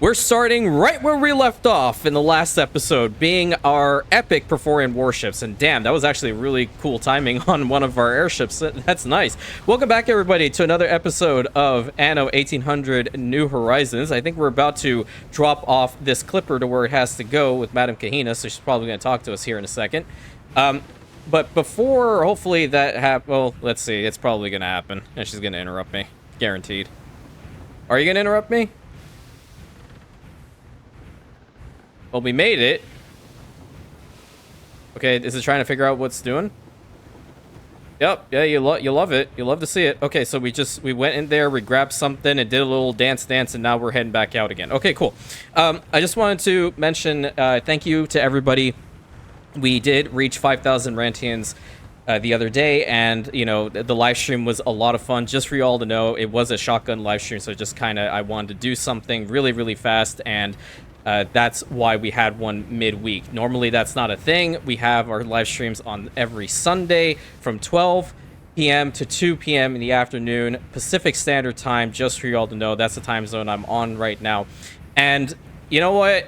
We're starting right where we left off in the last episode, being our epic Perforian warships. And damn, that was actually really cool timing on one of our airships. That's nice. Welcome back, everybody, to another episode of Anno 1800 New Horizons. I think we're about to drop off this clipper to where it has to go with Madame Kahina, so she's probably going to talk to us here in a second. But before, hopefully, that happens... Well, let's see. It's probably going to happen. And she's going to interrupt me. Guaranteed. Are you going to interrupt me? Well, we made it. Okay, is it trying to figure out what's doing? Yep, yeah, you love it. You love to see it. Okay, so we went in there, we grabbed something, and did a little dance, and now we're heading back out again. Okay, cool. I just wanted to mention thank you to everybody. We did reach 5,000 Rantians the other day, and, you know, the live stream was a lot of fun. Just for you all to know, it was a shotgun live stream, so just kind of, I wanted to do something really, really fast, and that's why we had one midweek. Normally, that's not a thing. We have our live streams on every Sunday from 12 p.m. to 2 p.m. in the afternoon, Pacific Standard Time, just for you all to know. That's the time zone I'm on right now. And you know what?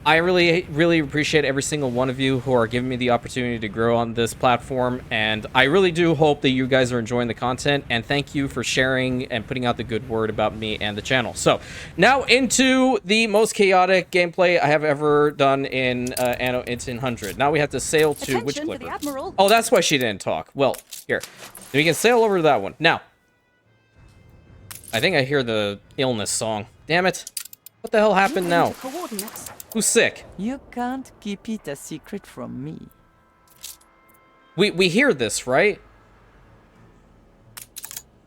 I really, really appreciate every single one of you who are giving me the opportunity to grow on this platform, and I really do hope that you guys are enjoying the content, and thank you for sharing and putting out the good word about me and the channel. So, now into the most chaotic gameplay I have ever done in Anno 1800. Now we have to sail to which clipper? Oh, that's why she didn't talk. Well, here. We can sail over to that one. Now, I think I hear the illness song. Damn it. What the hell happened now? Who's sick? You can't keep it a secret from me. We hear this, right?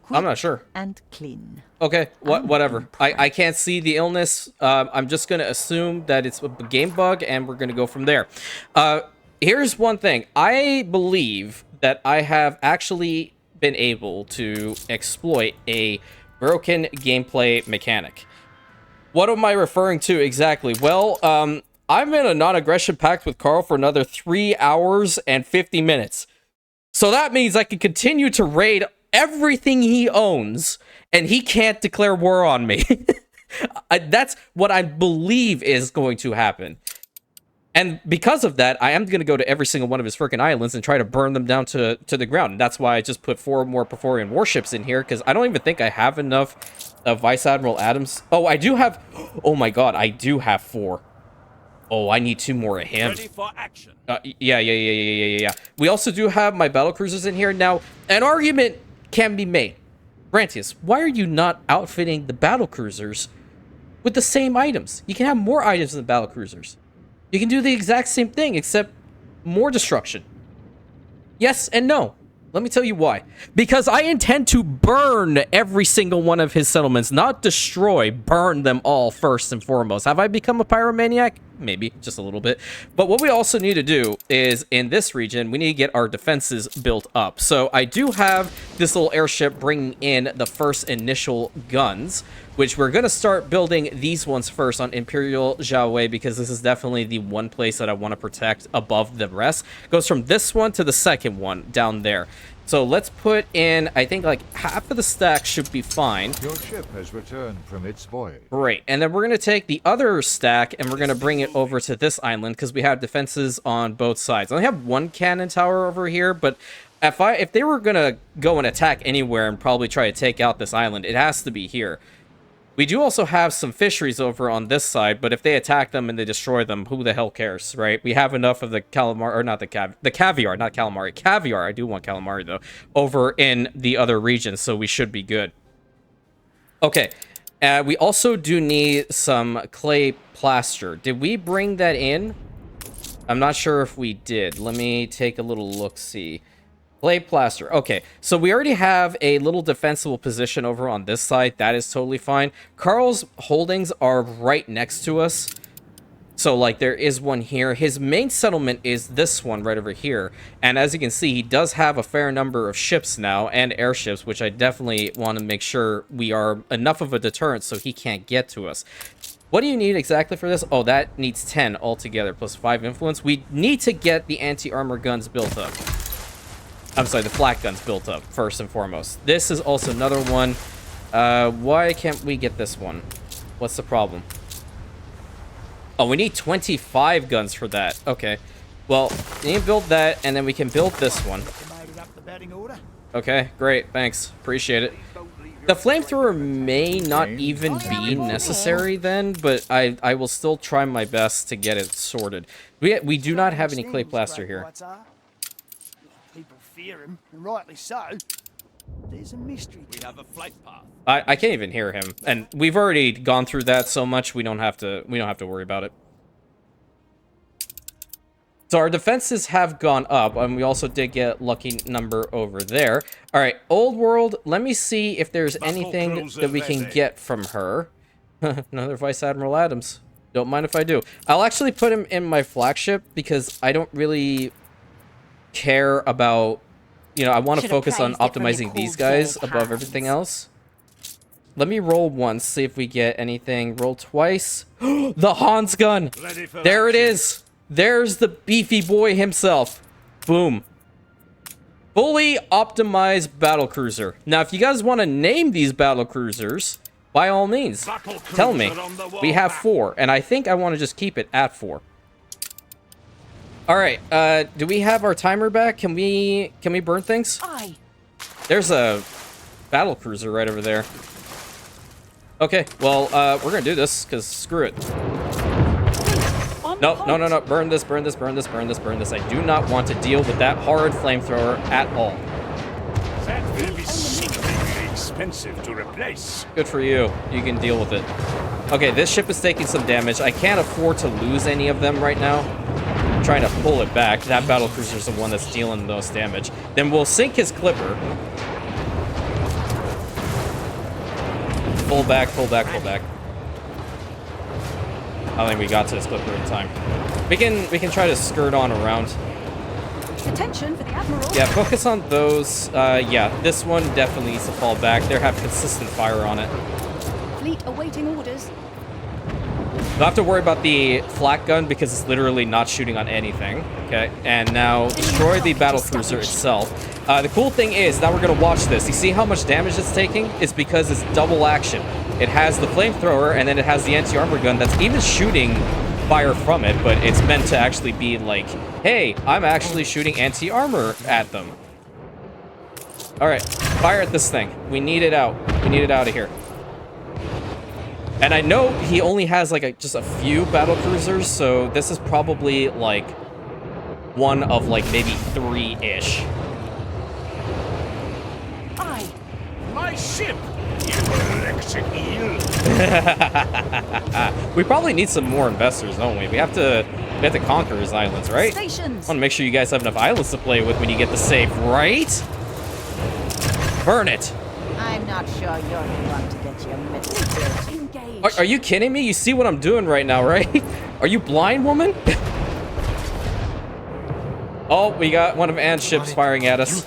Quick I'm not sure. And clean. Okay, whatever. I can't see the illness. I'm just going to assume that it's a game bug, and we're going to go from there. Here's one thing. I believe that I have actually been able to exploit a broken gameplay mechanic. What am I referring to exactly? Well, I'm in a non-aggression pact with Carl for another 3 hours and 50 minutes. So that means I can continue to raid everything he owns, and he can't declare war on me. That's what I believe is going to happen. And because of that, I am going to go to every single one of his freaking islands and try to burn them down to the ground. And that's why I just put 4 more Perforian warships in here, because I don't even think I have enough of Vice Admiral Adams. Oh, I do have... Oh my god, I do have 4. Oh, I need 2 more of him. Ready for action. Yeah. We also do have my battlecruisers in here. Now, an argument can be made. Rantius, why are you not outfitting the battlecruisers with the same items? You can have more items than battlecruisers. You can do the exact same thing, except more destruction. Yes and no. Let me tell you why. Because I intend to burn every single one of his settlements. Not destroy, burn them all first and foremost. Have I become a pyromaniac? Maybe, just a little bit. But what we also need to do is, in this region, we need to get our defenses built up. So I do have this little airship bringing in the first initial guns, which we're going to start building these ones first on Imperial Jiaowei, because this is definitely the one place that I want to protect above the rest. It goes from this one to the second one down there. So let's put in, I think, like half of the stack should be fine. Your ship has returned from its voyage. Great. And then we're going to take the other stack and we're going to bring it over to this island, because we have defenses on both sides. I only have 1 cannon tower over here, but if they were going to go and attack anywhere and probably try to take out this island, it has to be here. We do also have some fisheries over on this side, but if they attack them and they destroy them, who the hell cares, right? We have enough of the calamari, or not the caviar, not calamari. Caviar, I do want calamari, though, over in the other regions, so we should be good. Okay, we also do need some clay plaster. Did we bring that in? I'm not sure if we did. Let me take a little look-see. Clay plaster. Okay, so we already have a little defensible position over on this side. That is totally fine. Carl's holdings are right next to us. So, like, there is one here. His main settlement is this one right over here. And as you can see, he does have a fair number of ships now and airships, which I definitely want to make sure we are enough of a deterrent so he can't get to us. What do you need exactly for this? Oh, that needs 10 altogether, plus 5 influence. We need to get the anti-armor guns built up. I'm sorry, the flak guns built up, first and foremost. This is also another one. Why can't we get this one? What's the problem? Oh, we need 25 guns for that. Okay. Well, we need to build that, and then we can build this one. Okay, great. Thanks. Appreciate it. The flamethrower may not even be necessary then, but I will still try my best to get it sorted. We do not have any clay plaster here. People fear him, and rightly so. There's a mystery. We have a flight path. I can't even hear him, and we've already gone through that so much we don't have to worry about it. So our defenses have gone up, and we also did get lucky number over there. All right, old world. Let me see if there's anything that we can get from her. Another Vice Admiral Adams. Don't mind if I do. I'll actually put him in my flagship because I don't really care about, you know, I want to focus on optimizing these guys above everything else. Let me roll once, see if we get anything. Roll twice. The Hans gun. There it is. There's the beefy boy himself. Boom. Fully optimized battlecruiser. Now, if you guys want to name these battlecruisers, by all means, tell me. We have 4, and I think I want to just keep it at 4. All right. Do we have our timer back? Can we burn things? Aye. There's a battlecruiser right over there. Okay. Well, we're gonna do this because screw it. No, no, no, no. Burn this, burn this, burn this, burn this, burn this. I do not want to deal with that horrid flamethrower at all. That will be sickeningly expensive to replace. Good for you. You can deal with it. Okay, this ship is taking some damage. I can't afford to lose any of them right now. I'm trying to pull it back. That battlecruiser is the one that's dealing the most damage. Then we'll sink his clipper. Pull back, pull back, pull back. I don't think we got to this clipper in time. We can try to skirt on around. Attention for the Admiral. Yeah, focus on those. Yeah, this one definitely needs to fall back. They have consistent fire on it. Fleet awaiting orders. Don't have to worry about the flak gun because it's literally not shooting on anything. Okay, and now destroy the battlecruiser itself. The cool thing is, now we're gonna watch this. You see how much damage it's taking? It's because it's double action. It has the flamethrower, and then it has the anti-armor gun that's even shooting fire from it, but it's meant to actually be like, hey, I'm actually shooting anti-armor at them. All right, fire at this thing. We need it out. We need it out of here. And I know he only has like just a few battlecruisers, so this is probably like one of like maybe 3-ish. Aye. My ship! You electric eel! We probably need some more investors, don't we? We have to conquer his islands, right? Stations. I want to make sure you guys have enough islands to play with when you get the save, right? Burn it. I'm not sure you're the one to get your mitts. Engage. Are you kidding me? You see what I'm doing right now, right? Are you blind, woman? Oh, we got one of Anne's ships firing at us.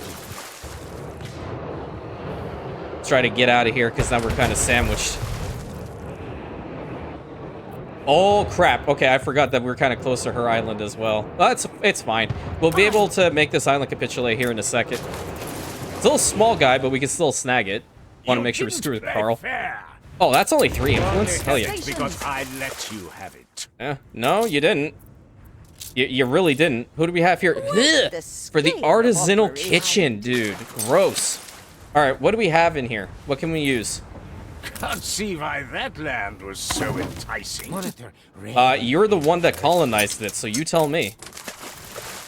Let's try to get out of here because now we're kind of sandwiched. Oh, crap. Okay, I forgot that we're kind of close to her island as well. Well, it's fine. We'll be able to make this island capitulate here in a second. It's a little small guy, but we can still snag it. Want to make sure we screw with Carl. Oh, that's only 3 influence? Hell yeah. Because I let you have it. No, you didn't. You really didn't. Who do we have here? Ugh, for the artisanal kitchen, dude. Gross. All right, what do we have in here? What can we use? Can't see why that land was so enticing. You're the one that colonized it, so you tell me.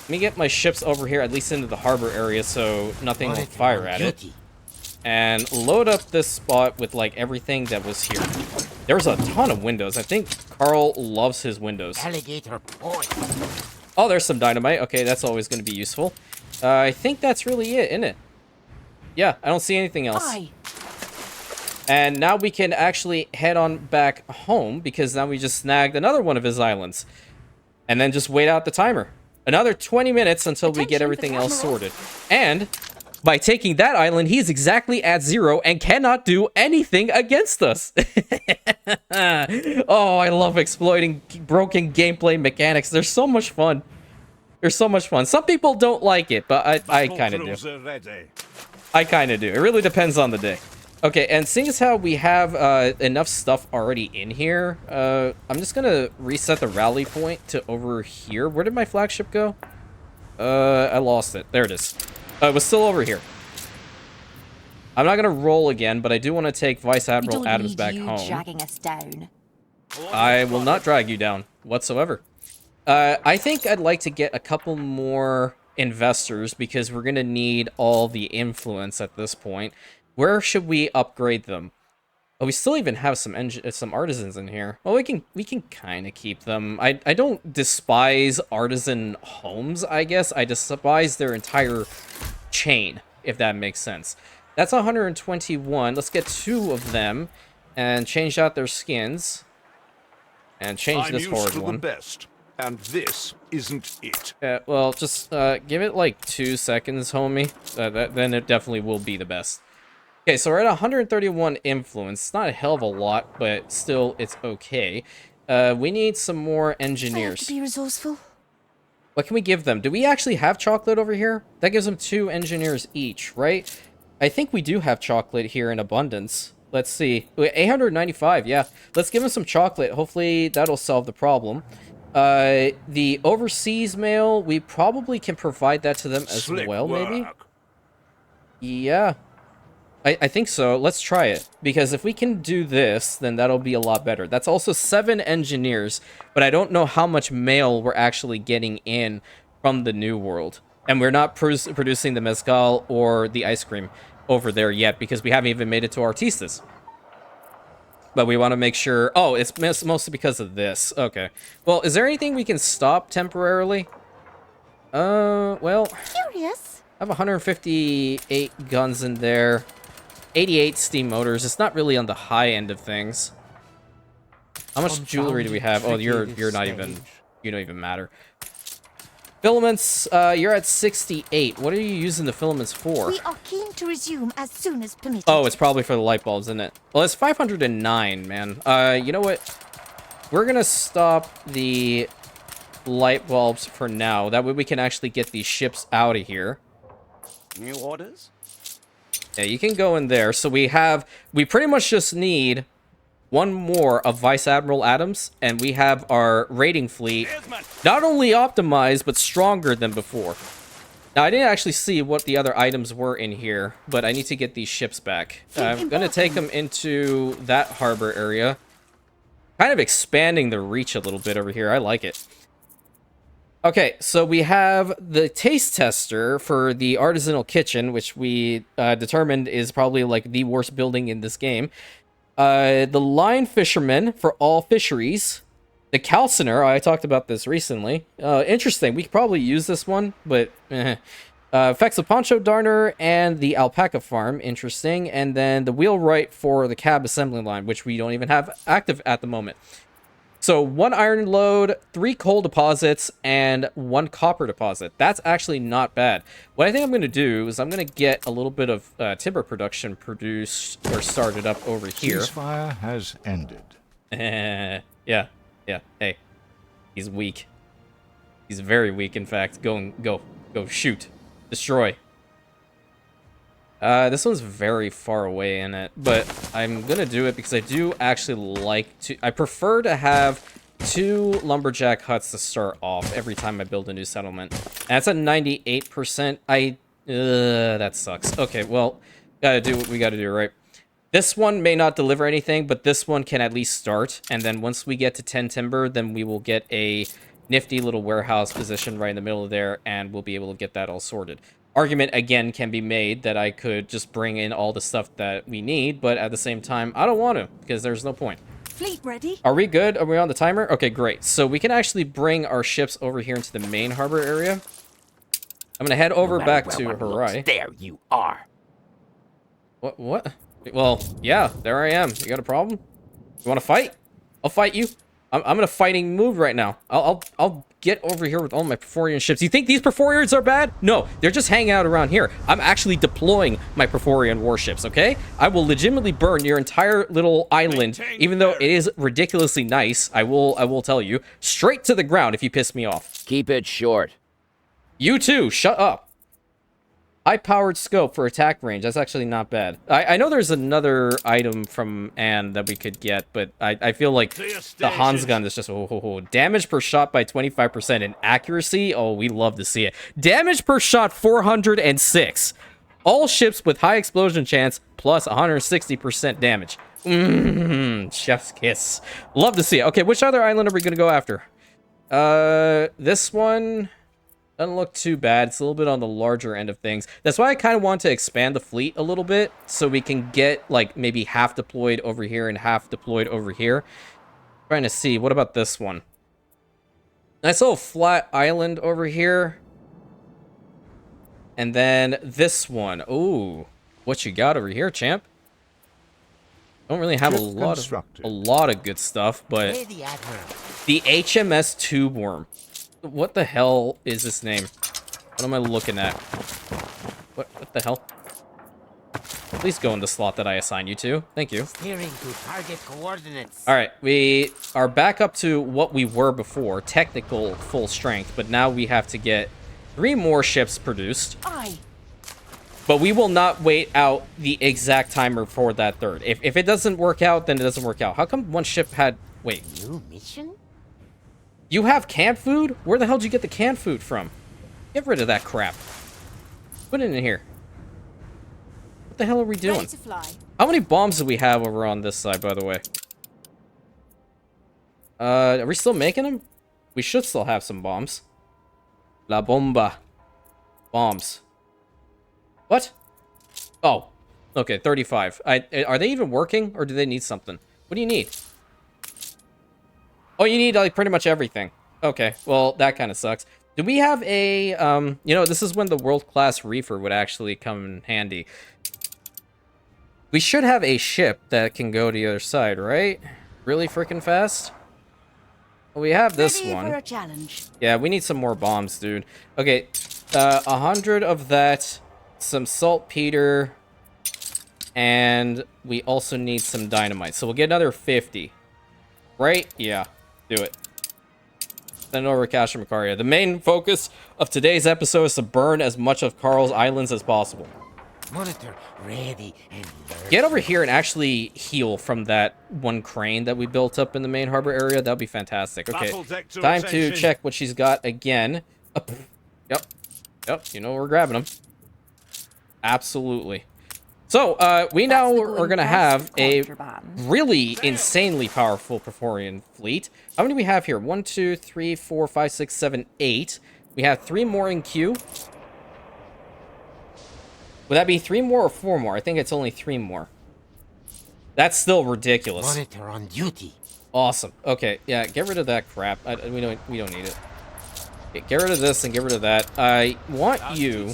Let me get my ships over here, at least into the harbor area, so nothing will fire at it. And load up this spot with, like, everything that was here. There's a ton of windows. I think Carl loves his windows. Oh, there's some dynamite. Okay, that's always going to be useful. I think that's really it, isn't it? Yeah, I don't see anything else. Aye. And now we can actually head on back home because now we just snagged another one of his islands. And then just wait out the timer. Another 20 minutes until we get everything else sorted. And by taking that island, he's exactly at 0 and cannot do anything against us. Oh, I love exploiting broken gameplay mechanics. They're so much fun. They're so much fun. Some people don't like it, but I kind of do. I kind of do. It really depends on the day. Okay, and seeing as how we have enough stuff already in here, I'm just gonna reset the rally point to over here. Where did my flagship go? I lost it. There it is. It was still over here. I'm not gonna roll again, but I do want to take Vice Admiral Adams back home. Dragging us down. I will not drag you down whatsoever. I think I'd like to get a couple more investors because we're gonna need all the influence at this point. Where should we upgrade them? Oh, we still even have some artisans in here. Well, we can kind of keep them. I don't despise artisan homes, I guess. I despise their entire chain, if that makes sense. That's 121. Let's get 2 of them and change out their skins. And change this forward one. Best, and this isn't it. Well, just give it like 2 seconds, homie. Then it definitely will be the best. Okay, so we're at 131 influence. It's not a hell of a lot, but still, it's okay. We need some more engineers. To be resourceful. What can we give them? Do we actually have chocolate over here? That gives them 2 engineers each, right? I think we do have chocolate here in abundance. Let's see. 895, yeah. Let's give them some chocolate. Hopefully, that'll solve the problem. The overseas mail, we probably can provide that to them as Slick well, work. maybe? Yeah. I think so. Let's try it. Because if we can do this, then that'll be a lot better. That's also 7 engineers, but I don't know how much mail we're actually getting in from the New World. And we're not producing the mezcal or the ice cream over there yet because we haven't even made it to Artistas. But we want to make sure... Oh, it's mostly because of this. Okay. Well, is there anything we can stop temporarily? Well... Curious. I have 158 guns in there. 88 steam motors. It's not really on the high end of things. How much jewelry do we have? Oh, you're not even... You don't even matter. Filaments, you're at 68. What are you using the filaments for? We are keen to resume as soon as permitted. Oh, it's probably for the light bulbs, isn't it? Well, it's 509, man. You know what? We're gonna stop the light bulbs for now. That way we can actually get these ships out of here. New orders? Yeah, you can go in there. So we pretty much just need 1 more of Vice Admiral Adams, and we have our raiding fleet not only optimized, but stronger than before. Now, I didn't actually see what the other items were in here, but I need to get these ships back. I'm going to take them into that harbor area. Kind of expanding the reach a little bit over here. I like it. Okay, so we have the taste tester for the artisanal kitchen, which we determined is probably like the worst building in this game. The line fisherman for all fisheries. The calciner, I talked about this recently. Interesting, we could probably use this one, but effects of poncho darner and the alpaca farm, interesting. And then the wheelwright for the cab assembly line, which we don't even have active at the moment. So 1 iron load, 3 coal deposits, and 1 copper deposit. That's actually not bad. What I think I'm going to do is I'm going to get a little bit of timber production produced or started up over here. Ceasefire has ended. Yeah. Hey, he's weak. He's very weak, in fact. Go, shoot, destroy. This one's very far away in it, but I'm gonna do it because I do actually like to... I prefer to have 2 lumberjack huts to start off every time I build a new settlement. And that's at 98%. That sucks. Okay, well, gotta do what we gotta do, right? This one may not deliver anything, but this one can at least start. And then once we get to 10 timber, then we will get a nifty little warehouse position right in the middle of there, and we'll be able to get that all sorted. Argument, again, can be made that I could just bring in all the stuff that we need, but at the same time, I don't want to, because there's no point. Fleet ready. Are we good? Are we on the timer? Okay, great. So we can actually bring our ships over here into the main harbor area. I'm going to head over back to Harai. There you are. What? Well, yeah, there I am. You got a problem? You want to fight? I'll fight you. I'm in a fighting mood right now. I'll get over here with all my Perforian ships. You think these Perforians are bad? No, they're just hanging out around here. I'm actually deploying my Perforian warships, okay? I will legitimately burn your entire little island, even though it is ridiculously nice. I will tell you, straight to the ground if you piss me off. Keep it short. You too, shut up. High-powered scope for attack range. That's actually not bad. I know there's another item from Anne that we could get, but I feel like the Hans gun is just... Damage per shot by 25% and accuracy? Oh, we love to see it. Damage per shot, 406. All ships with high explosion chance, plus 160% damage. Chef's kiss. Love to see it. Okay, which other island are we going to go after? This one... doesn't look too bad. It's a little bit on the larger end of things. That's why I kind of want to expand the fleet a little bit so we can get like maybe half deployed over here and half deployed over here. Trying to see. What about this one? Nice little flat island over here. And then this one. Ooh, what you got over here, champ? Don't really have a lot of good stuff, but the HMS Tube Worm. What the hell is this name? What am I looking at? What the hell? Please go in the slot that I assign you to. Thank you. Steering to target coordinates. All right, we are back up to what we were before, technical full strength, but now we have to get 3 more ships produced. Aye. But we will not wait out the exact timer for that third. If it doesn't work out, then it doesn't work out. How come one ship had... Wait. New mission? You have canned food? Where the hell did you get the canned food from? Get rid of that crap. Put it in here. What the hell are we doing? Ready to fly. How many bombs do we have over on this side, by the way? Are we still making them? We should still have some bombs. La bomba. Bombs. What? Oh. Okay, 35. Are they even working, or do they need something? What do you need? Oh, you need, like, pretty much everything. Okay, well, that kind of sucks. Do we have a, you know, this is when the world-class reefer would actually come in handy. We should have a ship that can go to the other side, right? Really freaking fast? Well, we have this Ready one. for a challenge. Yeah, we need some more bombs, dude. Okay, 100 of that, some saltpeter, and we also need some dynamite. So we'll get another 50. Right? Yeah. Do it. Send it over to Cash and Macaria. The main focus of today's episode is to burn as much of Carl's islands as possible. Monitor ready and alert. Get over here and actually heal from that one crane that we built up in the main harbor area. That would be fantastic. Okay, time to check what she's got again. Yep. Yep, you know we're grabbing them. Absolutely. So, we now are going to have a really insanely powerful Perforian fleet. How many do we have here? 1, 2, 3, 4, 5, 6, 7, 8. We have 3 more in queue. Would that be 3 more or 4 more? I think it's only 3 more. That's still ridiculous. Monitor on duty. Awesome. Okay, yeah, get rid of that crap. We don't need it. Okay, get rid of this and get rid of that. I want you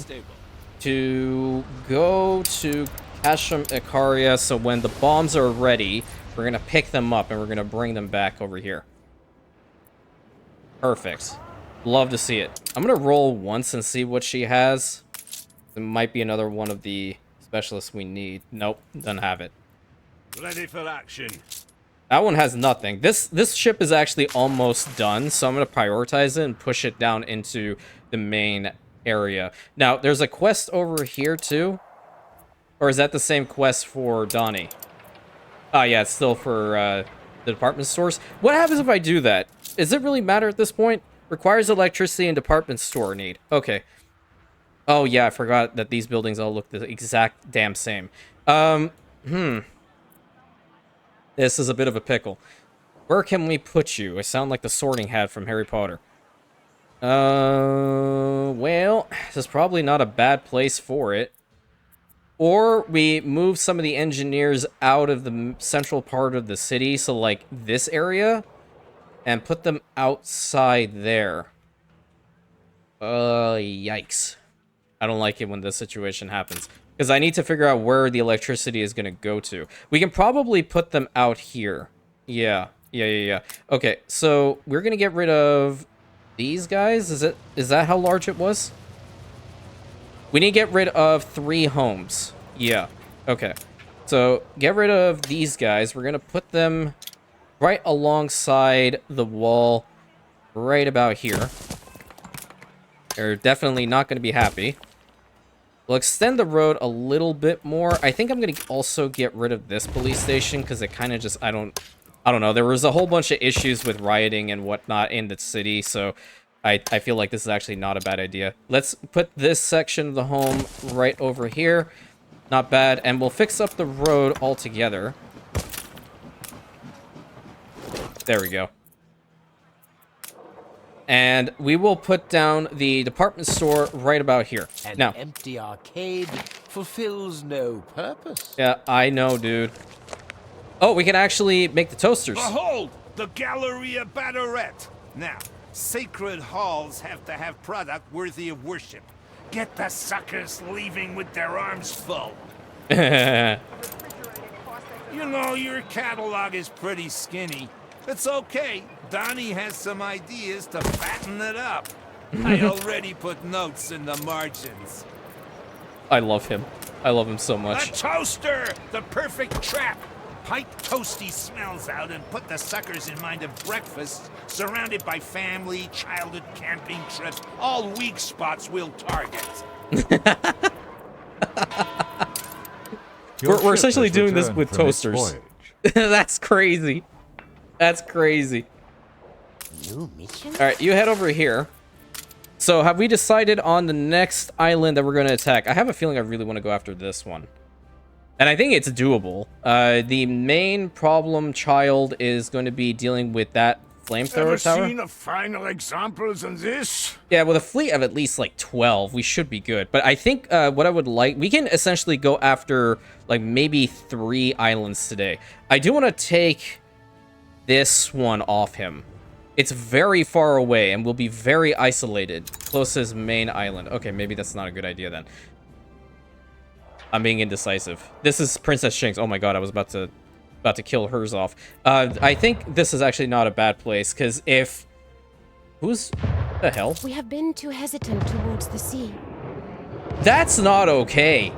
to go to Kasham Ikaria, so when the bombs are ready, we're gonna pick them up and we're gonna bring them back over here. Perfect. Love to see it. I'm gonna roll once and see what she has. It might be another one of the specialists we need. Nope, doesn't have it. Ready for action. That one has nothing. This ship is actually almost done, so I'm gonna prioritize it and push it down into the main area. Now, there's a quest over here too. Or is that the same quest for Donnie? Oh, yeah, it's still for the department stores. What happens if I do that? Does it really matter at this point? Requires electricity and department store need. Okay. Oh, yeah, I forgot that these buildings all look the exact damn same. This is a bit of a pickle. Where can we put you? I sound like the Sorting Hat from Harry Potter. Well, this is probably not a bad place for it. Or we move some of the engineers out of the central part of the city, so like this area, and put them outside there. Yikes. I don't like it when this situation happens, because I need to figure out where the electricity is going to go to. We can probably put them out here. Yeah. Okay, so we're going to get rid of these guys. Is that how large it was? We need to get rid of 3 homes. Yeah. Okay. So, get rid of these guys. We're going to put them right alongside the wall right about here. They're definitely not going to be happy. We'll extend the road a little bit more. I think I'm gonna also get rid of this police station because it kind of just I don't know. There was a whole bunch of issues with rioting and whatnot in the city, so I feel like this is actually not a bad idea. Let's put this section of the home right over here. Not bad, and we'll fix up the road altogether. There we go. And we will put down the department store right about here. An Now, empty arcade fulfills no purpose. yeah, I know, dude. Oh, we can actually make the toasters. Behold, the Galleria Batterette. Now, sacred halls have to have product worthy of worship. Get the suckers leaving with their arms full. You know, your catalog is pretty skinny. It's okay. Donnie has some ideas to fatten it up. I already put notes in the margins. I love him. I love him so much. A toaster! The perfect trap! Pipe toasty smells out and put the suckers in mind of breakfast, surrounded by family, childhood camping trips, all weak spots we'll target. We're essentially doing this with toasters. That's crazy. That's crazy. New mission? All right, you head over here. So have we decided on the next island that we're going to attack? I have a feeling I really want to go after this one. And I think it's doable. The main problem child is going to be dealing with that flamethrower tower. Seen a final examples in this? Yeah, with a fleet of at least like 12, we should be good. But I think what I would like, we can essentially go after like maybe 3 islands today. I do want to take this one off him. It's very far away and will be very isolated. Closest main island. Okay, maybe that's not a good idea then. I'm being indecisive. This is Princess Shinx. Oh my god, I was about to kill hers off. I think this is actually not a bad place, because if... Who's... the hell? We have been too hesitant towards the sea. That's not okay.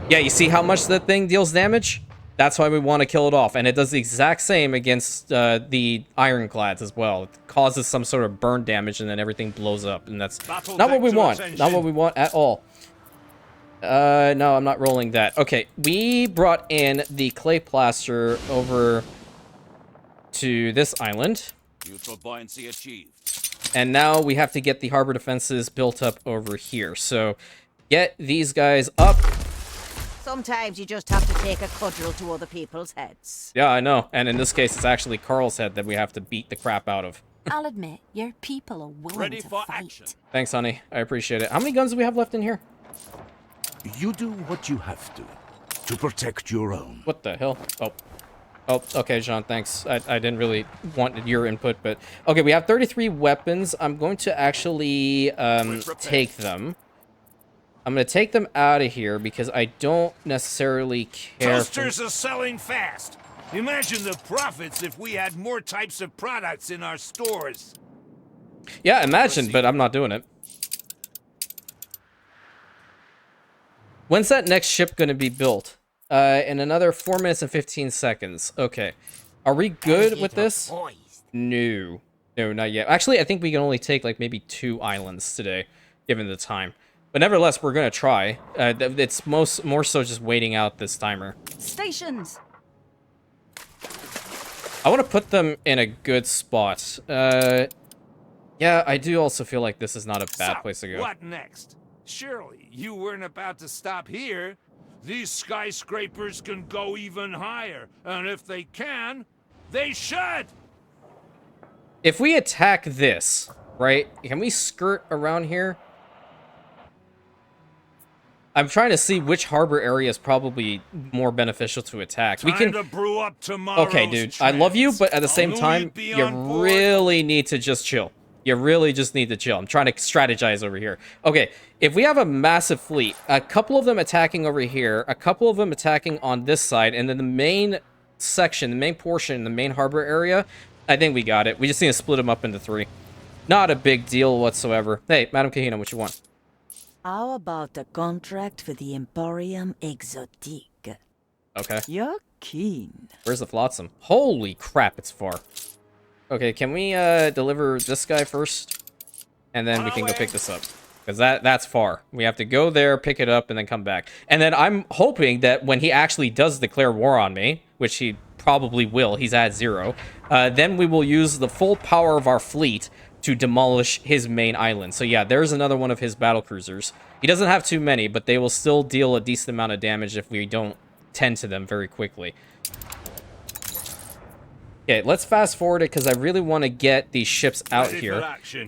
Yeah, you see how much that thing deals damage? That's why we want to kill it off. And it does the exact same against the ironclads as well. It causes some sort of burn damage and then everything blows up. And that's not what we want. Not what we want at all. No, I'm not rolling that. Okay, we brought in the clay plaster over to this island. Neutral buoyancy achieved. And now we have to get the harbor defenses built up over here. So get these guys up. Sometimes you just have to take a cudgel to other people's heads. Yeah, I know. And in this case, it's actually Carl's head that we have to beat the crap out of. I'll admit, your people are willing Ready to for fight. action. Thanks, honey. I appreciate it. How many guns do we have left in here? You do what you have to protect your own. What the hell? Oh, okay, Jean, thanks. I didn't really want your input, but... Okay, we have 33 weapons. I'm going to actually take them. I'm going to take them out of here because I don't necessarily care... Toasters are selling fast. Imagine the profits if we had more types of products in our stores. Yeah, imagine, but I'm not doing it. When's that next ship going to be built? In another 4 minutes and 15 seconds. Okay. Are we good with this? No. No, not yet. Actually, I think we can only take, like, maybe 2 islands today, given the time. But nevertheless, we're going to try. It's more so just waiting out this timer. Stations. I want to put them in a good spot. Yeah, I do also feel like this is not a bad place to go. What next? Surely you weren't about to stop here. These skyscrapers can go even higher, and if they can, they should! If we attack this, right, can we skirt around here? I'm trying to see which harbor area is probably more beneficial to attack. Time we can to brew up tomorrow's Okay, dude, I love you, but at the same time, you really need to just chill. You really just need to chill. I'm trying to strategize over here. Okay, if we have a massive fleet, a couple of them attacking over here, a couple of them attacking on this side, and then the main section, the main portion, the main harbor area, I think we got it. We just need to split them up into 3. Not a big deal whatsoever. Hey, Madam Kahina, what you want? How about a contract for the Emporium Exotique? Okay. You're keen. Where's the flotsam? Holy crap, it's far. Okay, can we deliver this guy first? And then we can go pick this up. Because that's far. We have to go there, pick it up, and then come back. And then I'm hoping that when he actually does declare war on me, which he probably will, he's at 0, then we will use the full power of our fleet to demolish his main island. So yeah, there's another one of his battle cruisers. He doesn't have too many, but they will still deal a decent amount of damage if we don't tend to them very quickly. Okay, let's fast forward it because I really want to get these ships out here.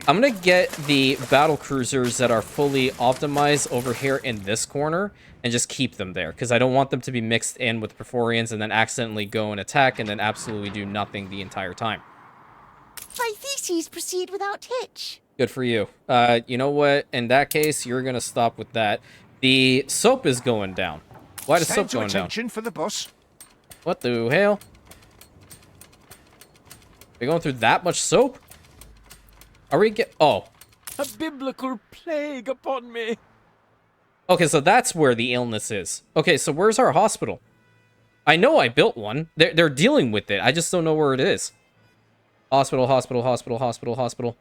I'm going to get the battle cruisers that are fully optimized over here in this corner and just keep them there because I don't want them to be mixed in with Perforians and then accidentally go and attack and then absolutely do nothing the entire time. My theses proceed without hitch. Good for you. You know what? In that case, you're going to stop with that. The soap is going down. Why is soap going down? Attention for the bus. What the hell? We're going through that much soap? Are we oh. A biblical plague upon me. Okay, so that's where the illness is. Okay, so where's our hospital? I know I built one. They're dealing with it. I just don't know where it is. Hospital, hospital, hospital, hospital, hospital.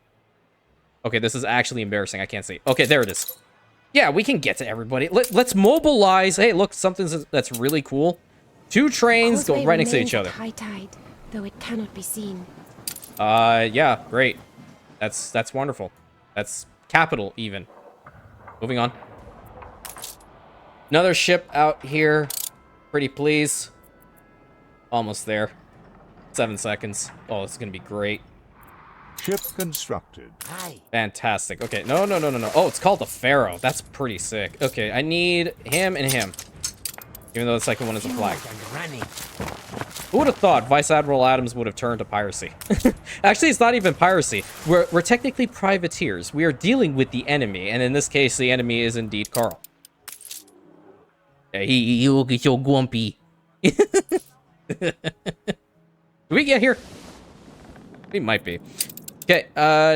Okay, this is actually embarrassing. I can't see. Okay, there it is. Yeah, we can get to everybody. Let's mobilize. Hey, look, something that's really cool. 2 trains go right next to each other. High tide, though it cannot be seen. Yeah, great. That's wonderful. That's capital, even. Moving on. Another ship out here. Pretty please. Almost there. 7 seconds. Oh, this is gonna be great. Ship constructed. Fantastic. Okay, no. Oh, it's called the Pharaoh. That's pretty sick. Okay, I need him and him. Even though the second one is a flag. Who would have thought Vice Admiral Adams would have turned to piracy? Actually, it's not even piracy. We're technically privateers. We are dealing with the enemy, and in this case, the enemy is indeed Carl. He will get your grumpy. Did we get here? We might be. Okay,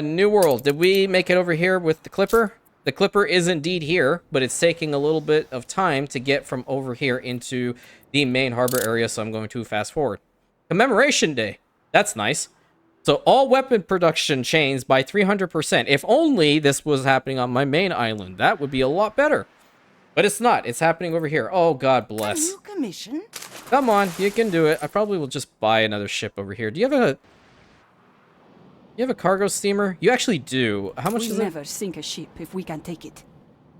New World. Did we make it over here with the Clipper? The Clipper is indeed here, but it's taking a little bit of time to get from over here into the main harbor area, so I'm going to fast forward. Commemoration Day. That's nice. So all weapon production chains by 300%. If only this was happening on my main island. That would be a lot better. But it's not. It's happening over here. Oh, God bless. New commission? Come on, you can do it. I probably will just buy another ship over here. Do you have a cargo steamer? You actually do. How much is it? We'll never sink a ship if we can take it.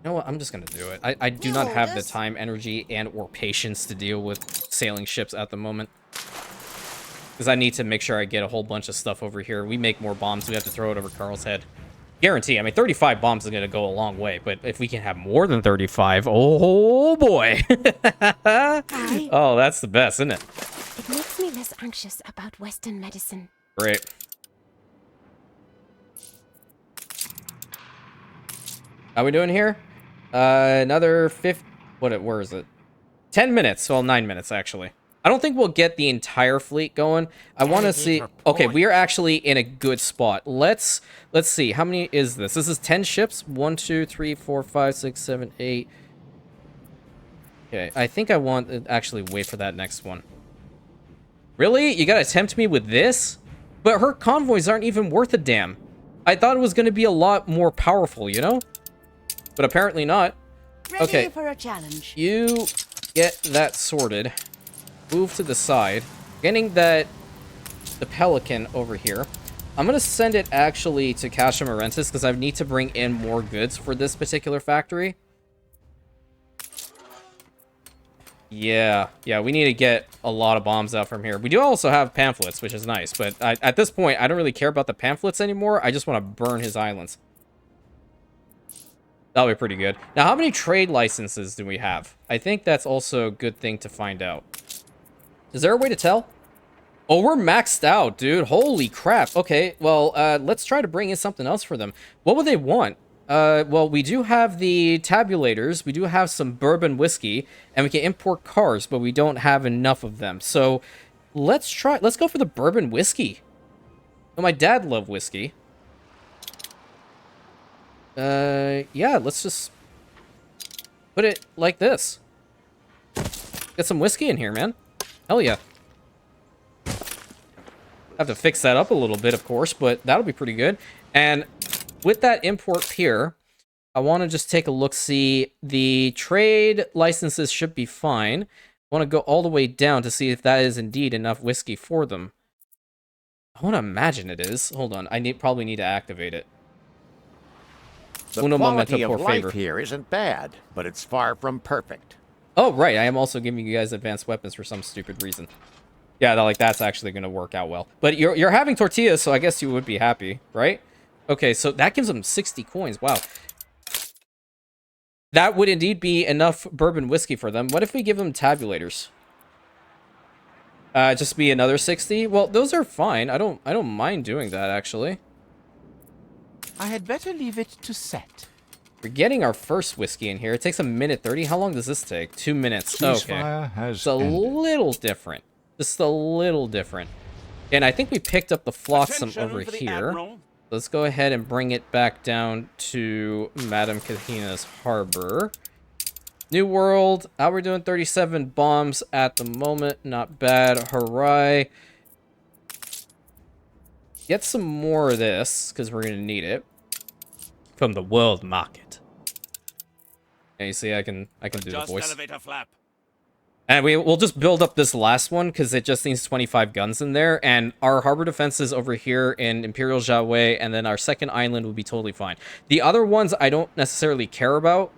You know what? I'm just gonna do it. I do not have the time, energy, and or patience to deal with sailing ships at the moment. Because I need to make sure I get a whole bunch of stuff over here. We make more bombs. We have to throw it over Carl's head. Guarantee. I mean, 35 bombs is gonna go a long way. But if we can have more than 35, oh boy. Oh, that's the best, isn't it? It makes me less anxious about Western medicine. Great. How we doing here? Another where is it? 10 minutes. Well, 9 minutes, actually. I don't think we'll get the entire fleet going. I want to see... Okay, we are actually in a good spot. Let's see. How many is this? This is 10 ships. 1, 2, 3, 4, 5, 6, 7, 8. Okay, I think I want to actually wait for that next one. Really? You gotta tempt me with this? But her convoys aren't even worth a damn. I thought it was going to be a lot more powerful, you know? But apparently not. Ready Okay. for a challenge. You get that sorted. Move to the side. Getting the Pelican over here. I'm going to send it actually to Cassia Morentis because I need to bring in more goods for this particular factory. Yeah, we need to get a lot of bombs out from here. We do also have pamphlets, which is nice. But at this point, I don't really care about the pamphlets anymore. I just want to burn his islands. That'll be pretty good. Now, how many trade licenses do we have? I think that's also a good thing to find out. Is there a way to tell? Oh, we're maxed out, dude. Holy crap. Okay, well, let's try to bring in something else for them. What would they want? Well, we do have the tabulators. We do have some bourbon whiskey. And we can import cars, but we don't have enough of them. So, let's go for the bourbon whiskey. Well, my dad loved whiskey. Yeah, let's just put it like this. Get some whiskey in here, man. Hell yeah. Have to fix that up a little bit, of course, but that'll be pretty good. And with that import here, I want to just take a look, see. The trade licenses should be fine. I want to go all the way down to see if that is indeed enough whiskey for them. I want to imagine it is. Hold on, I probably need to activate it. The Uno momento, quality of por life favor. here isn't bad, but it's far from perfect. Oh, right, I am also giving you guys advanced weapons for some stupid reason. Yeah, that's actually going to work out well. But you're having tortillas, so I guess you would be happy, right? Okay, so that gives them 60 coins. Wow. That would indeed be enough bourbon whiskey for them. What if we give them tabulators? Just be another 60? Well, those are fine. I don't mind doing that, actually. I had better leave it to set. We're getting our first whiskey in here. It takes a minute 30. How long does this take? 2 minutes. Okay. Ceasefire has It's a ended. little different. Just a little different. And I think we picked up the flotsam over here. Let's go ahead and bring it back down to Madame Kahina's harbor. New world. How we're doing? 37 bombs at the moment. Not bad. Hooray. Get some more of this, because we're going to need it. From the world market. Yeah, you see, I can do the voice. Elevator flap. And we'll just build up this last one, because it just needs 25 guns in there. And our harbor defenses over here in Imperial Jiaowei, and then our second island would be totally fine. The other ones I don't necessarily care about.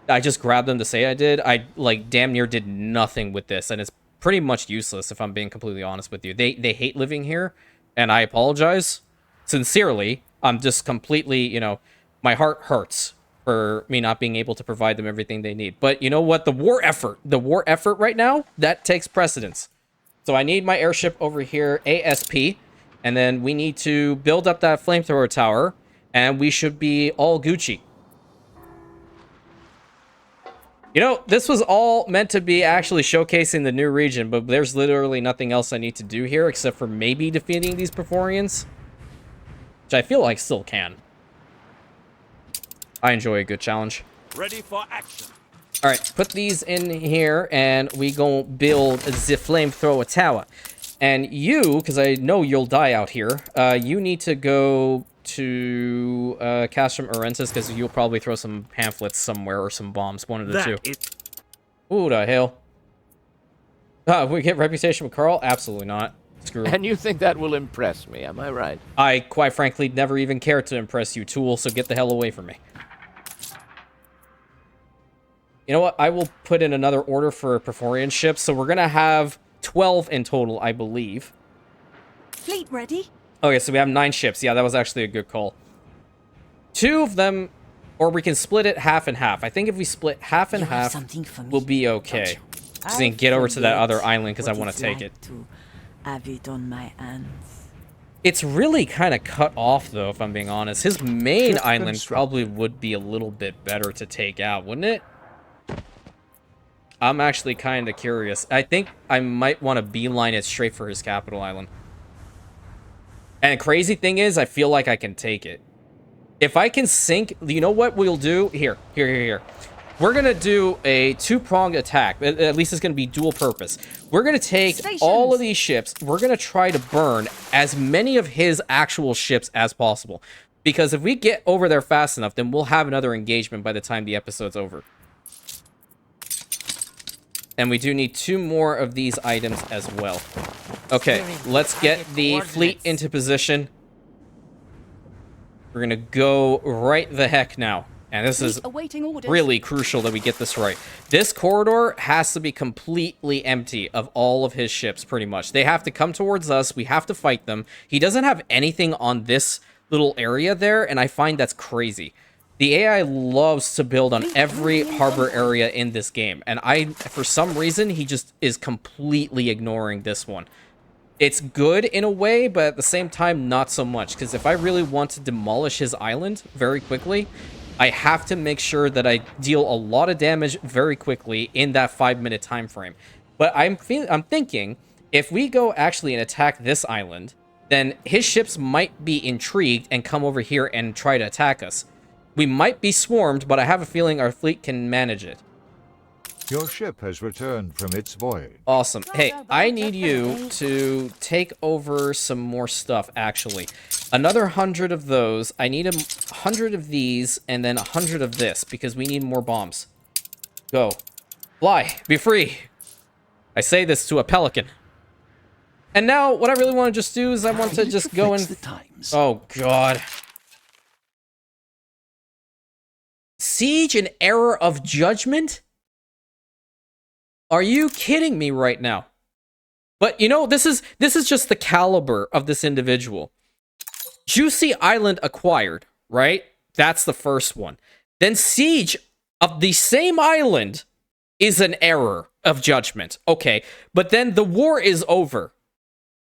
I just grabbed them to say I did. I, like, damn near did nothing with this, and it's pretty much useless, if I'm being completely honest with you. They hate living here, and I apologize. Sincerely, I'm just completely, you know, my heart hurts for me not being able to provide them everything they need. But you know what? The war effort right now, that takes precedence. So I need my airship over here, ASP, and then we need to build up that flamethrower tower, and we should be all Gucci. You know, this was all meant to be actually showcasing the new region, but there's literally nothing else I need to do here except for maybe defeating these Perforians, which I feel like still can. I enjoy a good challenge. Ready for action. All right, put these in here, and we gonna build the flamethrower tower. And you, because I know you'll die out here, you need to go to Castrum Orensis, because you'll probably throw some pamphlets somewhere or some bombs, one of the two. Ooh, the hell. We get reputation with Carl? Absolutely not. Screw it. And you think that will impress me, am I right? I, quite frankly, never even cared to impress you, tool, so get the hell away from me. You know what? I will put in another order for Perforian ships, so we're going to have 12 in total, I believe. Fleet ready? Okay, so we have 9 ships. Yeah, that was actually a good call. 2 of them, or we can split it half and half. I think if we split half and You have half, something for me, we'll be okay. don't Just you? need to get over to that forget other island because I what want it's to take like it. to have it on my hands. It's really kind of cut off, though, if I'm being honest. His main Ship island constructed. probably would be a little bit better to take out, wouldn't it? I'm actually kind of curious. I think I might want to beeline it straight for his capital island. And the crazy thing is, I feel like I can take it. If I can sink, you know what we'll do? Here. We're going to do a 2-pronged attack. At least it's going to be dual purpose. We're going to take all of these ships. We're going to try to burn as many of his actual ships as possible. Because if we get over there fast enough, then we'll have another engagement by the time the episode's over. And we do need 2 more of these items as well. Okay, let's get the fleet into position. We're gonna go right the heck now. And this is Awaiting orders. really crucial that we get this right. This corridor has to be completely empty of all of his ships, pretty much. They have to come towards us. We have to fight them. He doesn't have anything on this little area there, and I find that's crazy. The AI loves to build on every harbor area in this game, and for some reason, he just is completely ignoring this one. It's good in a way, but at the same time, not so much, because if I really want to demolish his island very quickly, I have to make sure that I deal a lot of damage very quickly in that 5-minute time frame. But I'm thinking, if we go actually and attack this island, then his ships might be intrigued and come over here and try to attack us. We might be swarmed, but I have a feeling our fleet can manage it. Your ship has returned from its voyage. Awesome. Hey, I need you to take over some more stuff, actually. Another 100 of those. I need 100 of these, and then 100 of this, because we need more bombs. Go. Fly. Be free. I say this to a pelican. And now, what I really want to just do is I want to just go and... Oh, God. Siege and error of judgment? Are you kidding me right now? But, you know, this is just the caliber of this individual. Juicy Island acquired, right? That's the first one. Then siege of the same island is an error of judgment. Okay, but then the war is over.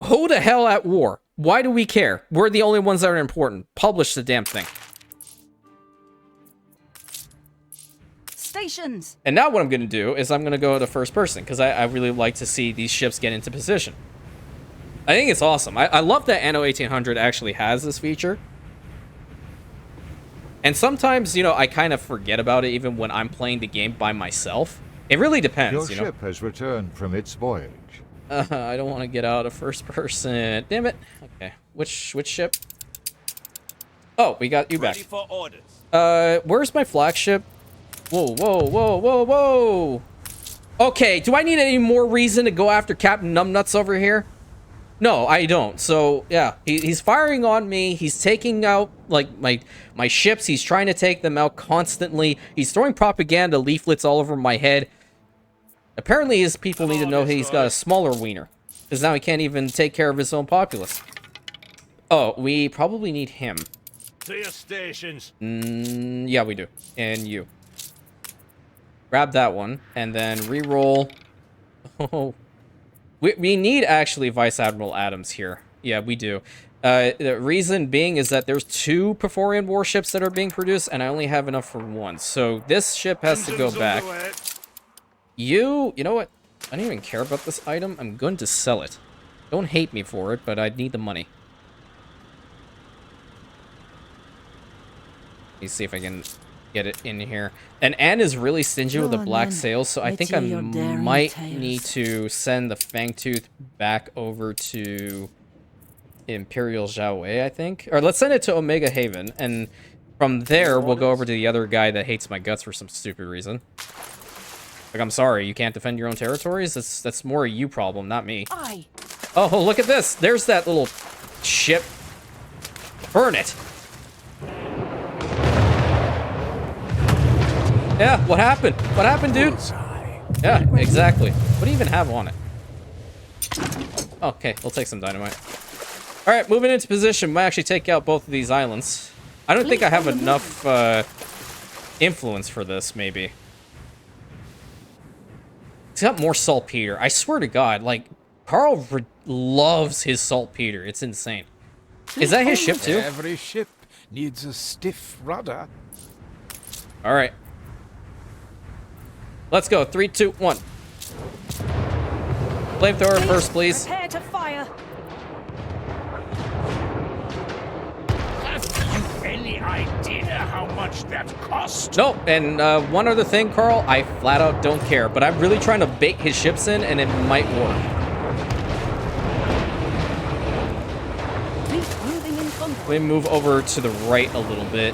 Who the hell at war? Why do we care? We're the only ones that are important. Publish the damn thing. Stations. And now what I'm going to do is I'm going to go to first person, because I really like to see these ships get into position. I think it's awesome. I love that Anno 1800 actually has this feature. And sometimes, you know, I kind of forget about it even when I'm playing the game by myself. It really depends, Your you know. ship has returned from its voyage. I don't want to get out of first person. Damn it. Okay. Which ship? Oh, we got you back. Ready for orders. Where's my flagship? Whoa, whoa, whoa, whoa, whoa. Okay, do I need any more reason to go after Captain Numbnuts over here? No, I don't. So, yeah, he's firing on me. He's taking out, like, my ships. He's trying to take them out constantly. He's throwing propaganda leaflets all over my head. Apparently, his people need to know he's got a smaller wiener, because now he can't even take care of his own populace. Oh, we probably need him. To your stations. Yeah, we do. And you. Grab that one, and then re-roll. Oh, we need actually Vice Admiral Adams here. Yeah, we do. The reason being is that there's 2 Perforian warships that are being produced, and I only have enough for 1. So this ship has to go back. You know what? I don't even care about this item. I'm going to sell it. Don't hate me for it, but I need the money. Let me see if I can get it in here. And Anne is really stingy with the black sails, so I think I might need to send the Fangtooth back over to Imperial Jiaowei, I think. Or let's send it to Omega Haven, and from there we'll go over to the other guy that hates my guts for some stupid reason. Like, I'm sorry, you can't defend your own territories? That's more a you problem, not me. Oh, look at this! There's that little ship. Burn it! Yeah, what happened? What happened, dude? Yeah, exactly. What do you even have on it? Okay, we'll take some dynamite. Alright, moving into position. Might actually take out both of these islands. I don't think I have enough influence for this, maybe. He's got more saltpeter. I swear to God, like, Carl loves his saltpeter. It's insane. Is that his ship, too? Every ship needs a stiff rudder. Alright. Let's go. 3, 2, 1. Flamethrower first, please. Prepare to fire. Have you any idea how much that cost? Nope. And one other thing, Carl, I flat out don't care. But I'm really trying to bait his ships in, and it might work. Let me move over to the right a little bit.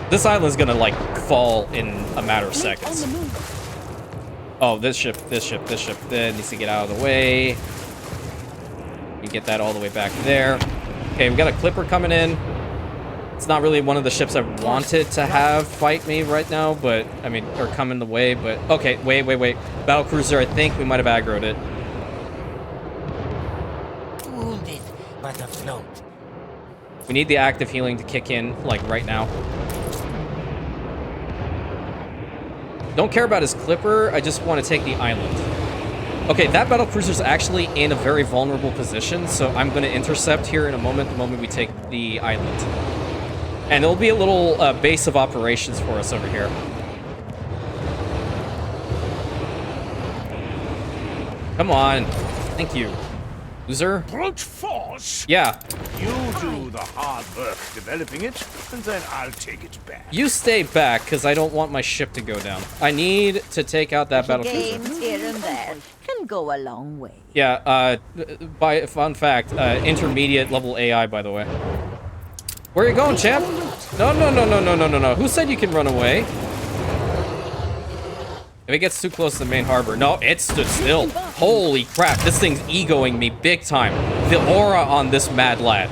This island's gonna, like, fall in a matter of seconds. Oh, this ship that needs to get out of the way. You get that all the way back there. Okay, we got a clipper coming in. It's not really one of the ships I wanted to have fight me right now, but, I mean, or come in the way, but... Okay, wait. Battlecruiser, I think we might have aggroed it. Wounded, but afloat. We need the active healing to kick in, like, right now. Don't care about his clipper, I just want to take the island. Okay, that battlecruiser's actually in a very vulnerable position, so I'm going to intercept here in a moment, the moment we take the island. And there'll be a little base of operations for us over here. Come on. Thank you. Loser? Brute force? Yeah. You do the hard work developing it, and then I'll take it back. You stay back, because I don't want my ship to go down. I need to take out that battle cruiser. Games here and there can go a long way. Yeah, by fun fact, intermediate level AI, by the way. Where are you going, champ? No, no, no, no, no, no, no, no. Who said you can run away? If it gets too close to the main harbor. No, it stood still. Holy crap, this thing's egoing me big time. The aura on this mad lad.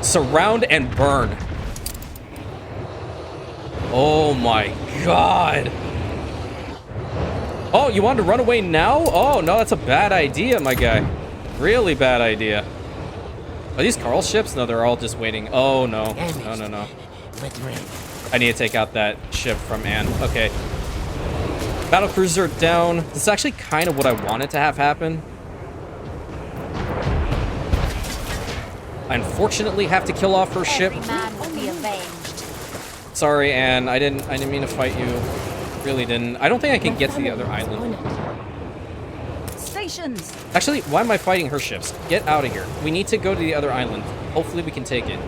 Surround and burn. Oh my god. Oh, you wanted to run away now? Oh, no, that's a bad idea, my guy. Really bad idea. Are these Carl ships? No, they're all just waiting. Oh, no. No, no, no. I need to take out that ship from Anne. Okay. Battle cruiser down. This is actually kind of what I wanted to have happen. I unfortunately have to kill off her ship. Every man will be avenged. Sorry, Anne. I didn't mean to fight you. Really didn't. I don't think I can get to the other island. Stations. Actually, why am I fighting her ships? Get out of here. We need to go to the other island. Hopefully we can take it.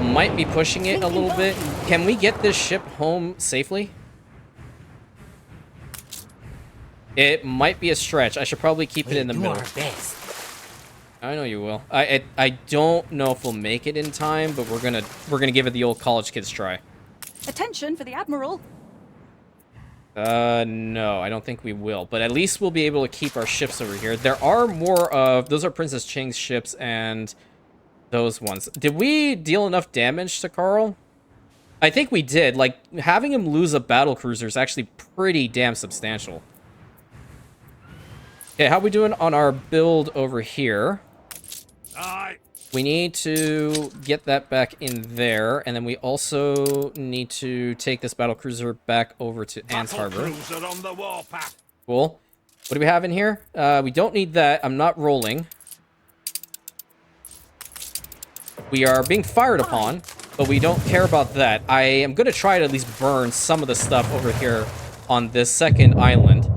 Might be pushing it a little bit. Can we get this ship home safely? It might be a stretch. I should probably keep it in the middle. I know you will. I don't know if we'll make it in time, but we're gonna give it the old college kids try. Attention for the Admiral. No, I don't think we will. But at least we'll be able to keep our ships over here. There are more of... Those are Princess Ching's ships and those ones. Did we deal enough damage to Carl? I think we did. Like, having him lose a battle cruiser is actually pretty damn substantial. Okay, how we doing on our build over here? We need to get that back in there, and then we also need to take this battle cruiser back over to Anne's Harbor. On the warpath. Cool. What do we have in here? We don't need that. I'm not rolling. We are being fired upon, but we don't care about that. I am going to try to at least burn some of the stuff over here on this second island,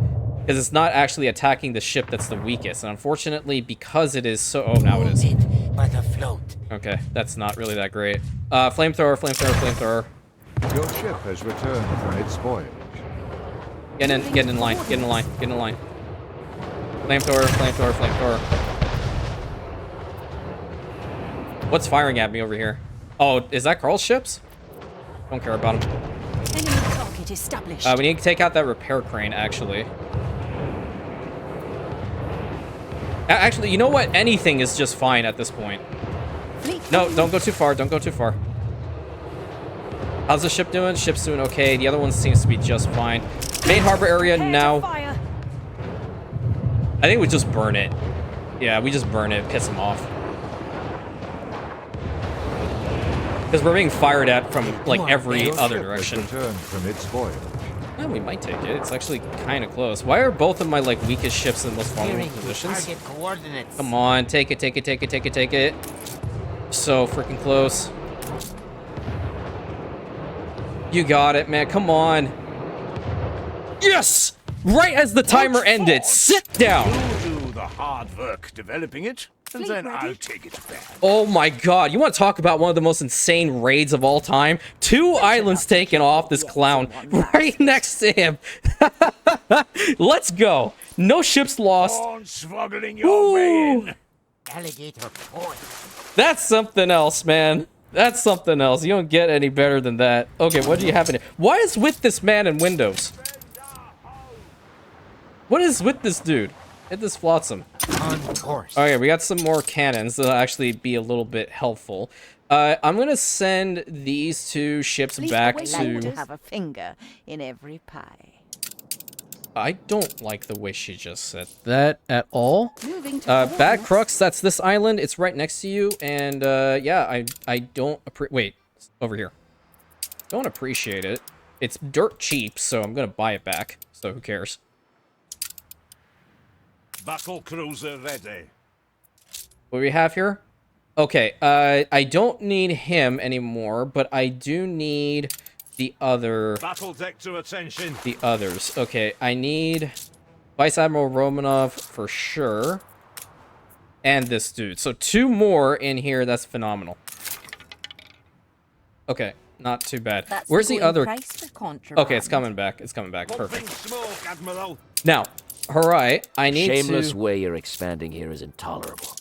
because it's not actually attacking the ship that's the weakest. And unfortunately, because it is so... Oh, now it is. But afloat. Okay, that's not really that great. Flamethrower, flamethrower, flamethrower. Your ship has returned from its voyage. Get in line, get in line, get in line. Flamethrower, flamethrower, flamethrower. What's firing at me over here? Oh, is that Carl's ships? Don't care about him. Enemy target established. We need to take out that repair crane, actually. Actually, you know what? Anything is just fine at this point. No, don't go too far. Don't go too far. How's the ship doing? Ship's doing okay. The other one seems to be just fine. Main harbor area now. I think we just burn it. Yeah, we just burn it. Piss them off. Because we're being fired at from, like, every other direction. Returned from its voyage. Oh, we might take it. It's actually kind of close. Why are both of my, like, weakest ships in the most vulnerable positions? Target coordinates. Come on, take it, take it, take it, take it, take it. So freaking close. You got it, man. Come on. Yes! Right as the timer ended. Sit down. You do the hard work developing it, and then I'll take it back. Oh my god. You want to talk about one of the most insane raids of all time? 2 islands taken off this clown right next to him. Let's go. No ships lost. On smuggling your way in. Alligator point. That's something else, man. That's something else. You don't get any better than that. Okay, what do you have in it? What is with this man in Windows? What is with this dude? Hit this flotsam. On course. Okay, we got some more cannons that'll actually be a little bit helpful. I'm gonna send these 2 ships back Like to... to have a finger in every pie. I don't like the way she just said that at all. Moving to Bad coordinates. Crux, that's this island. It's right next to you. And, yeah, I don't... Wait, over here. Don't appreciate it. It's dirt cheap, so I'm gonna buy it back. So who cares? Battle cruiser ready. What do we have here? Okay, I don't need him anymore, but I do need the other... Battle deck to attention. The others. Okay, I need Vice Admiral Romanov for sure. and this dude. So 2 more in here. That's phenomenal. Okay, not too bad. That's Where's the going other? price for contraband. Okay, it's coming back. It's coming back. Perfect. Smoke, Admiral. Now, Harai, I need Shameless to way you're expanding here is intolerable.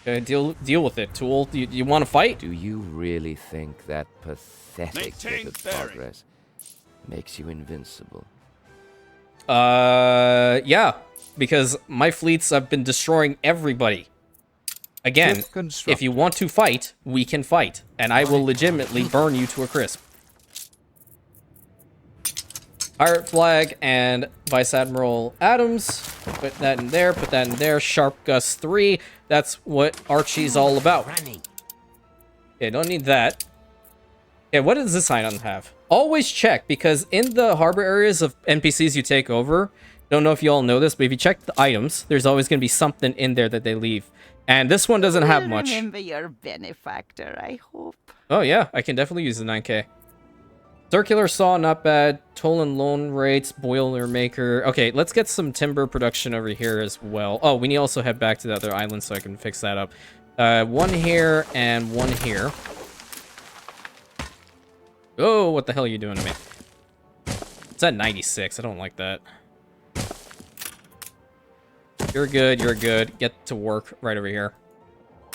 deal with it, Tool. You want to fight? Do you really think that pathetic Maintain bit of bearing. progress makes you invincible? Yeah, because my fleets have been destroying everybody. Again, Ship constructed. if you want to fight, we can fight, and I will legitimately burn you to a crisp. Pirate flag and Vice Admiral Adams. Put that in there, put that in there. Sharp Gus 3. That's what Archie's all about. Yeah, don't need that. Yeah, what does this item have? Always check, because in the harbor areas of NPCs you take over, don't know if you all know this, but if you check the items, there's always going to be something in there that they leave. And this one doesn't have much. Remember your benefactor, I hope. Oh yeah, I can definitely use the 9K. Circular saw, not bad. Toll and loan rates, boiler maker. Okay, let's get some timber production over here as well. Oh, we need to also head back to the other island so I can fix that up. 1 here and 1 here. Oh, what the hell are you doing to me? It's at 96. I don't like that. You're good. You're good. Get to work right over here.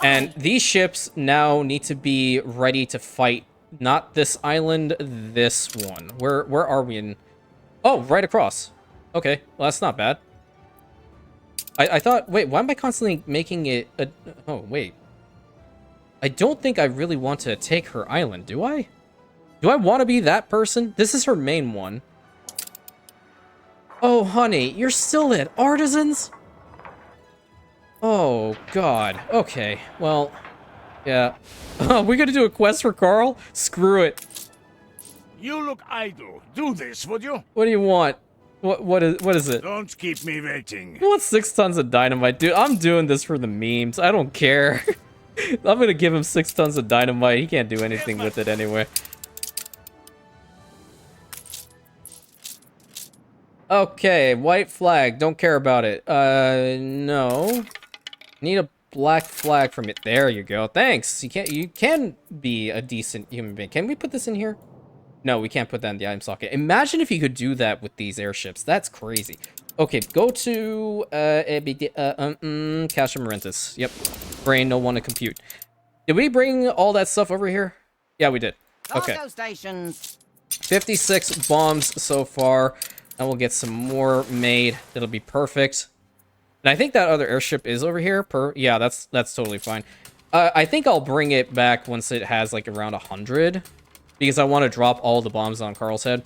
And these ships now need to be ready to fight. Not this island, this one. Where are we in? Oh, right across. Okay, well, that's not bad. I thought... Wait, why am I constantly making it... Oh, wait. I don't think I really want to take her island, do I? Do I want to be that person? This is her main one. Oh, honey, you're still at Artisans? Oh, God. Okay, well... Yeah. Oh, we're gonna do a quest for Carl? Screw it. You look idle. Do this, would you? What do you want? What is it? Don't keep me waiting. Who wants 6 tons of dynamite? Dude, I'm doing this for the memes. I don't care. I'm gonna give him 6 tons of dynamite. He can't do anything with it anyway. Okay, white flag. Don't care about it. No. Need a black flag from it. There you go. Thanks. You can be a decent human being. Can we put this in here? No, we can't put that in the item socket. Imagine if you could do that with these airships. That's crazy. Okay, go to Cash and Marentis. Yep. Brain, no one to compute. Did we bring all that stuff over here? Yeah, we did. Okay. Cargo stations. 56 bombs so far. And we'll get some more made. That'll be perfect. And I think that other airship is over here. Yeah, that's totally fine. I think I'll bring it back once it has like around 100, because I want to drop all the bombs on Carl's head.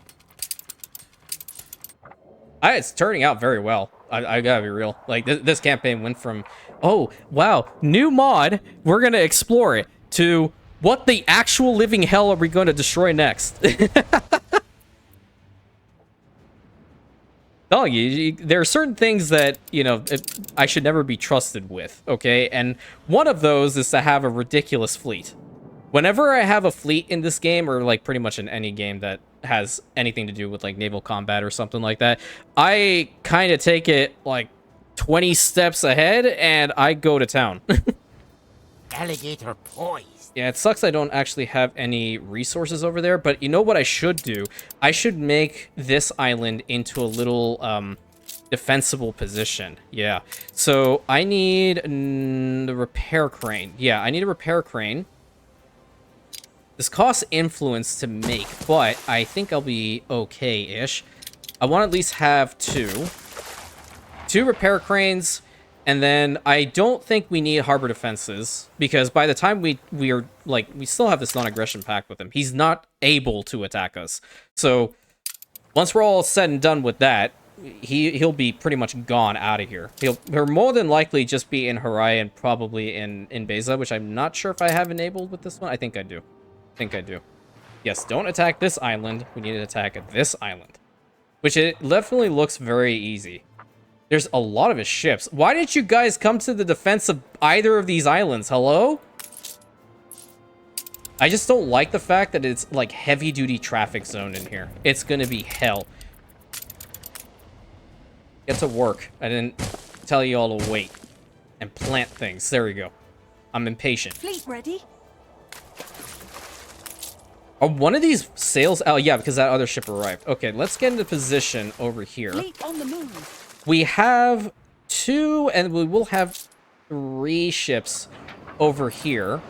It's turning out very well. I gotta be real. Like this campaign went from, oh wow, new mod, we're gonna explore it, to what the actual living hell are we going to destroy next? Oh, there are certain things that, you know, I should never be trusted with, okay? And one of those is to have a ridiculous fleet. Whenever I have a fleet in this game, or like pretty much in any game that has anything to do with like naval combat or something like that, I kind of take it like 20 steps ahead and I go to town. Alligator poise. Yeah, it sucks I don't actually have any resources over there, but you know what I should do? I should make this island into a little defensible position. Yeah, so I need the repair crane. Yeah, I need a repair crane. This costs influence to make, but I think I'll be okay-ish. I want to at least have 2 repair cranes. And then I don't think we need harbor defenses, because by the time we still have this non-aggression pact with him. He's not able to attack us. So once we're all said and done with that, he'll be pretty much gone out of here. He'll more than likely just be in Harai and probably in Beza, which I'm not sure if I have enabled with this one. I think I do. Yes, don't attack this island. We need to attack this island, which it definitely looks very easy. There's a lot of his ships. Why didn't you guys come to the defense of either of these islands? Hello? I just don't like the fact that it's like heavy-duty traffic zone in here. It's gonna be hell. Get to work. I didn't tell you all to wait. and plant things. There we go. I'm impatient. Fleet ready. Are one of these sails? Oh, yeah, because that other ship arrived. Okay, let's get into position over here. Fleet on the move. We have 2, and we will have 3 ships over here.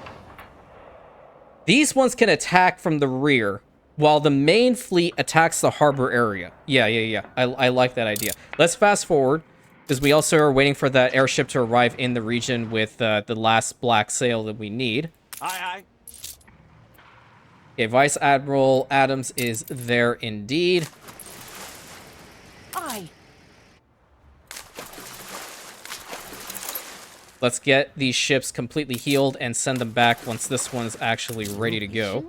These ones can attack from the rear, while the main fleet attacks the harbor area. Yeah. I like that idea. Let's fast forward, because we also are waiting for that airship to arrive in the region with the last black sail that we need. Aye. Okay, Vice Admiral Adams is there indeed. Aye. Let's get these ships completely healed and send them back once this one's actually ready to go.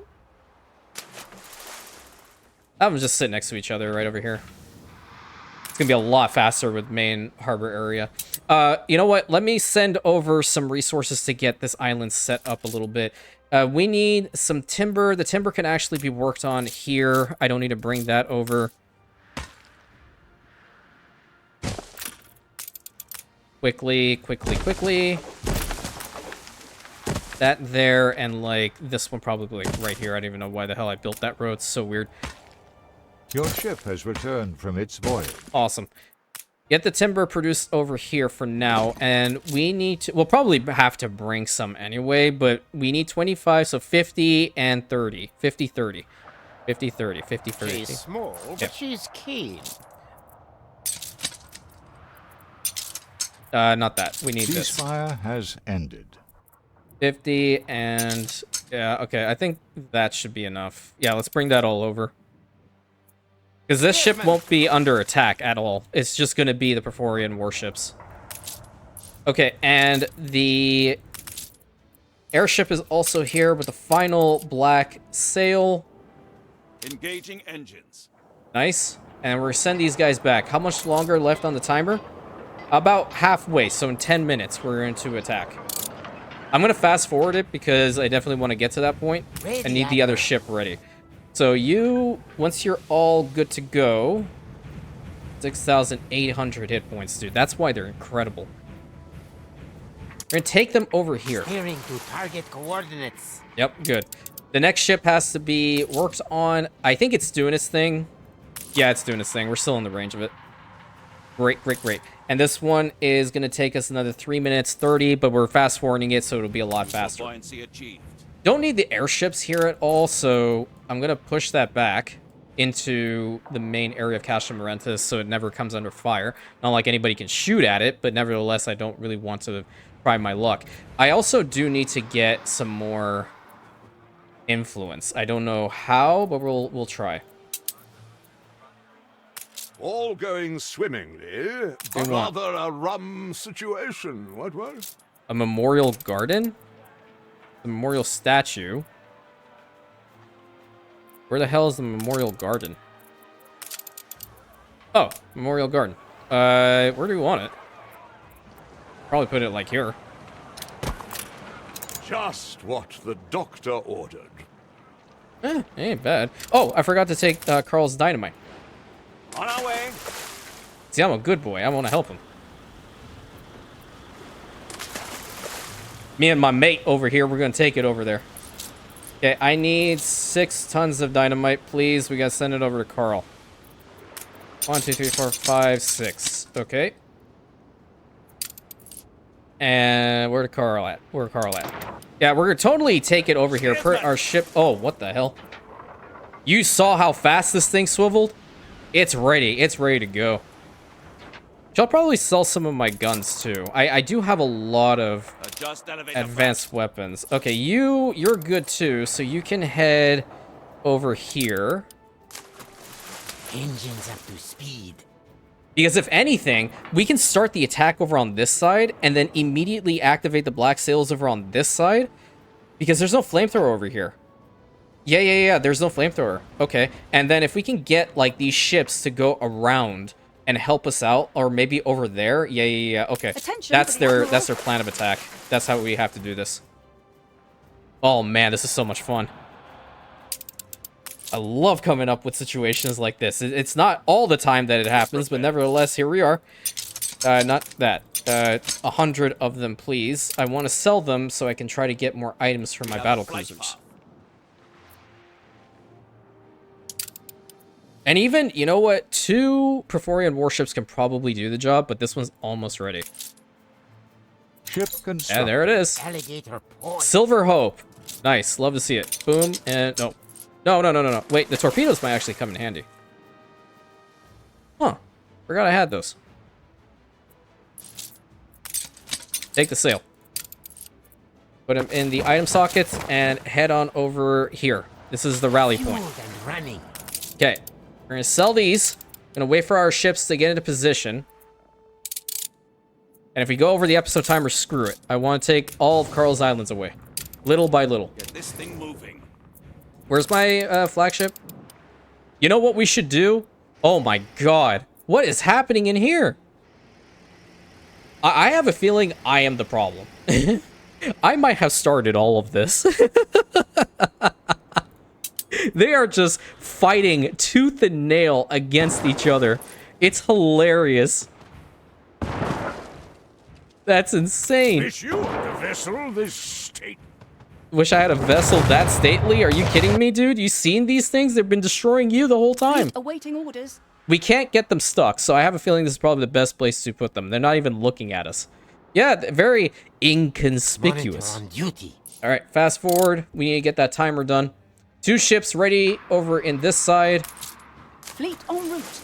I'm just sit next to each other right over here. It's gonna be a lot faster with main harbor area. You know what? Let me send over some resources to get this island set up a little bit. We need some timber. The timber can actually be worked on here. I don't need to bring that over. Quickly. That there, and like this one probably like right here. I don't even know why the hell I built that road. It's so weird. Your ship has returned from its voyage. Awesome. Get the timber produced over here for now, and we need to... We'll probably have to bring some anyway, but we need 25, so 50 and 30. 50, 30. 50, 30. 50, 30. She's small, but she's keen. Not that. We need this. Ceasefire has ended. 50 and... Yeah, okay. I think that should be enough. Yeah, let's bring that all over. Because this ship won't be under attack at all. It's just going to be the Perforian warships. Okay, and the airship is also here with the final black sail. Engaging engines. Nice. And we're going to send these guys back. How much longer left on the timer? About halfway, so in 10 minutes we're going to attack. I'm going to fast forward it because I definitely want to get to that point. I need the other ship ready. So you, once you're all good to go, 6,800 hit points, dude. That's why they're incredible. We're going to take them over here. Steering to target coordinates. Yep, good. The next ship has to be worked on. I think it's doing its thing. Yeah, it's doing its thing. We're still in the range of it. Great. And this one is going to take us another 3 minutes 30, but we're fast forwarding it, so it'll be a lot faster. Don't need the airships here at all, so I'm going to push that back into the main area of Castra Marentis so it never comes under fire. Not like anybody can shoot at it, but nevertheless, I don't really want to try my luck. I also do need to get some more influence. I don't know how, but we'll try. All going swimmingly, but rather a rum situation. What? A memorial garden? The memorial statue. Where the hell is the memorial garden? Oh, memorial garden. Where do we want it? Probably put it like here. Just what the doctor ordered. Ain't bad. Oh, I forgot to take Carl's dynamite. On our way. See, I'm a good boy. I want to help him. Me and my mate over here, we're going to take it over there. Okay, I need 6 tons of dynamite, please. We got to send it over to Carl. 1, 2, 3, 4, 5, 6. Okay. And where Carl at? Yeah, we're going to totally take it over here. Put our ship... Oh, what the hell? You saw how fast this thing swiveled? It's ready. It's ready to go. I'll probably sell some of my guns, too. I do have a lot of advanced weapons. Okay, you're good, too, so you can head over here. Engines up to speed. Because if anything, we can start the attack over on this side and then immediately activate the black sails over on this side. Because there's no flamethrower over here. Yeah, there's no flamethrower. Okay, and then if we can get, like, these ships to go around and help us out, or maybe over there. Yeah. Okay, Attention, that's their plan of attack. That's how we have to do this. Oh man, this is so much fun. I love coming up with situations like this. It's not all the time that it happens, but nevertheless, here we are. Not that. 100 of them, please. I want to sell them so I can try to get more items for my battle cruisers. And even, you know what? 2 Perforian warships can probably do the job, but this one's almost ready. Ship constructed. Yeah, there it is. Alligator point. Silver Hope. Nice. Love to see it. Boom. And no. No. Wait, the torpedoes might actually come in handy. Huh. Forgot I had those. Take the sail. Put them in the item sockets and head on over here. This is the rally point. And running. Okay. We're going to sell these. Going to wait for our ships to get into position. And if we go over the episode timer, screw it. I want to take all of Carl's Islands away. Little by little. Get this thing moving. Where's my flagship? You know what we should do? Oh my god. What is happening in here? I have a feeling I am the problem. I might have started all of this. They are just fighting tooth and nail against each other. It's hilarious. That's insane. Is you the vessel this state? Wish I had a vessel that stately. Are you kidding me, dude? You seen these things? They've been destroying you the whole time. Awaiting orders. We can't get them stuck, so I have a feeling this is probably the best place to put them. They're not even looking at us. Yeah, very inconspicuous. Monitor on duty. All right, fast forward. We need to get that timer done. 2 ships ready over in this side. Fleet en route.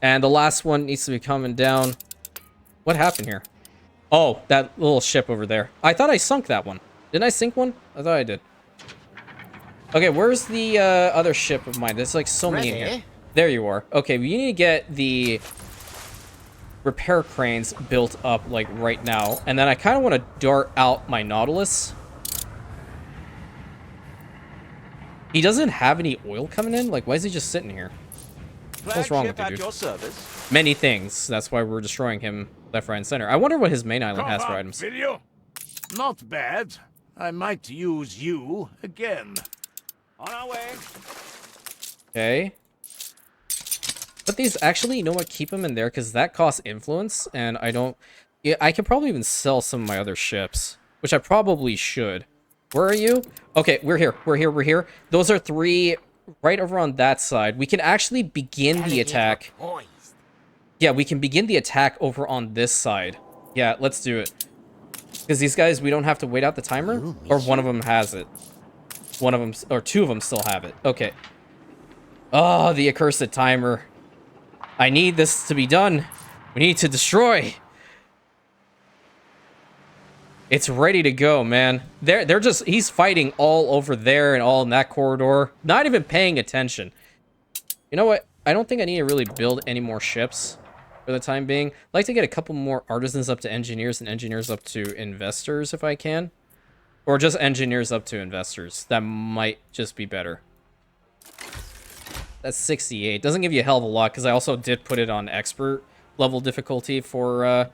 And the last one needs to be coming down. What happened here? Oh, that little ship over there. I thought I sunk that one. Didn't I sink one? I thought I did. Okay, where's the other ship of mine? There's like so many in here. There you are. Okay, we need to get the repair cranes built up like right now. And then I kind of want to dart out my Nautilus. He doesn't have any oil coming in? Like, why is he just sitting here? What's wrong with you, dude? Your service. Many things. That's why we're destroying him left, right, and center. I wonder what his main island has for items. Video? Not bad. I might use you again. On our way. Okay. But these actually, you know what? Keep them in there because that costs influence, and I don't. Yeah, I can probably even sell some of my other ships, which I probably should. Where are you? Okay, we're here. We're here. We're here. Those are 3 right over on that side. We can actually begin the attack. Yeah, we can begin the attack over on this side. Yeah, let's do it. Because these guys, we don't have to wait out the timer, or one of them has it. One of them, or 2 of them still have it. Okay. Oh, the accursed timer. I need this to be done. We need to destroy. It's ready to go, man. They're just, he's fighting all over there and all in that corridor. Not even paying attention. You know what? I don't think I need to really build any more ships for the time being. I'd like to get a couple more artisans up to engineers and engineers up to investors if I can. Or just engineers up to investors. That might just be better. That's 68. Doesn't give you a hell of a lot because I also did put it on expert level difficulty for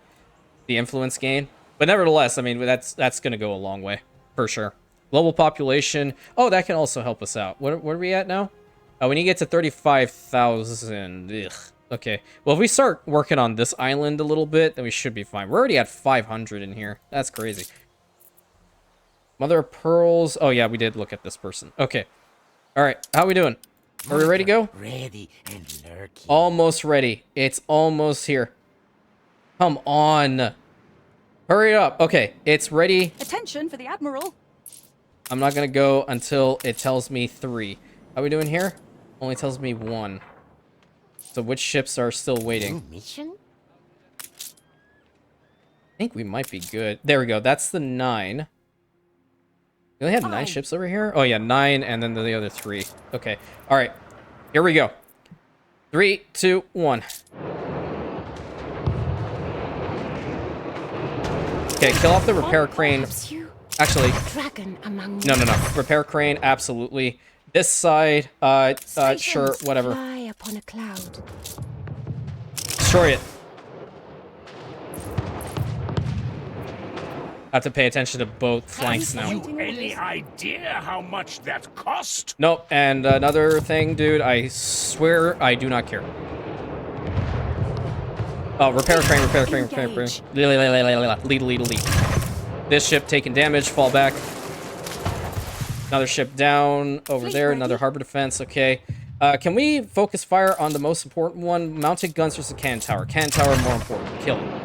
the influence gain. But nevertheless, I mean, that's going to go a long way, for sure. Global population. Oh, that can also help us out. What are we at now? Oh, we need to get to 35,000. Ugh. Okay. Well, if we start working on this island a little bit, then we should be fine. We're already at 500 in here. That's crazy. Mother of Pearls. Oh, yeah, we did look at this person. Okay. All right. How we doing? Are we ready to go? Ready and lurking. Almost ready. It's almost here. Come on. Hurry up. Okay, it's ready. Attention for the Admiral. I'm not going to go until it tells me 3. How are we doing here? Only tells me 1. So which ships are still waiting? Mission? I think we might be good. There we go. That's the 9. We only had 9 ships over here? Oh, yeah, 9 and then the other 3. Okay. All right. Here we go. 3, 2, 1. Okay, kill off the repair crane. Actually, no. Repair crane, absolutely. This side, sure, whatever. Fly upon a cloud. Destroy it. Have to pay attention to both flanks now. Have you any idea how much that cost? Nope, and another thing, dude, I swear I do not care. Oh, repair crane, repair crane, repair crane. Lead. This ship taking damage, fall back. Another ship down over there, another harbor defense, okay. Can we focus fire on the most important one? Mounted guns versus cannon tower. Cannon tower more important. Kill it.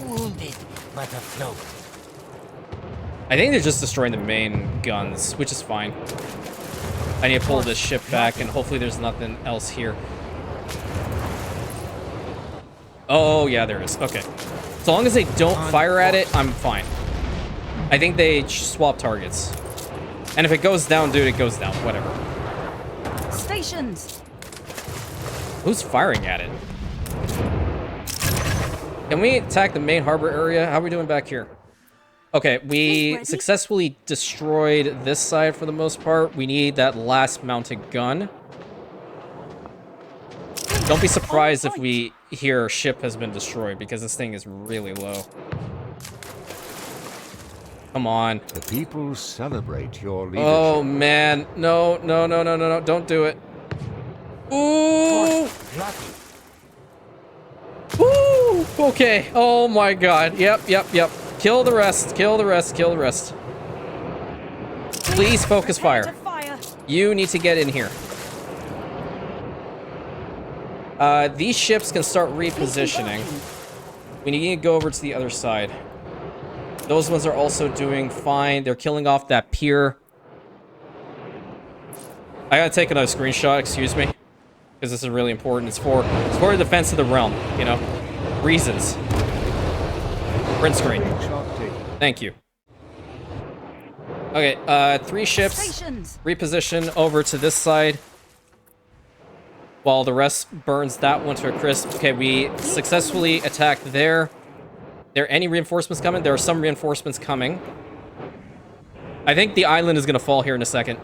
Wounded, but afloat. I think they're just destroying the main guns, which is fine. I need to pull this ship back, and hopefully there's nothing else here. Oh, yeah, there is. Okay. So long as they don't fire at it, I'm fine. I think they swap targets. And if it goes down, dude, it goes down. Whatever. Stations. Who's firing at it? Can we attack the main harbor area? How are we doing back here? Okay, we successfully destroyed this side for the most part. We need that last mounted gun. Don't be surprised if we hear ship has been destroyed, because this thing is really low. Come on. The people celebrate your leadership. Oh, man. No. Don't do it. Ooh. Ooh. Okay. Oh, my God. Yep. Kill the rest. Please focus fire. You need to get in here. These ships can start repositioning. We need to go over to the other side. Those ones are also doing fine. They're killing off that pier. I gotta take another screenshot, excuse me. Because this is really important. It's for the defense of the realm, you know? Reasons. Print screen. Thank you. Okay, 3 ships. Reposition over to this side. While the rest burns that one to a crisp. Okay, we successfully attacked there. There any reinforcements coming? There are some reinforcements coming. I think the island is going to fall here in a second.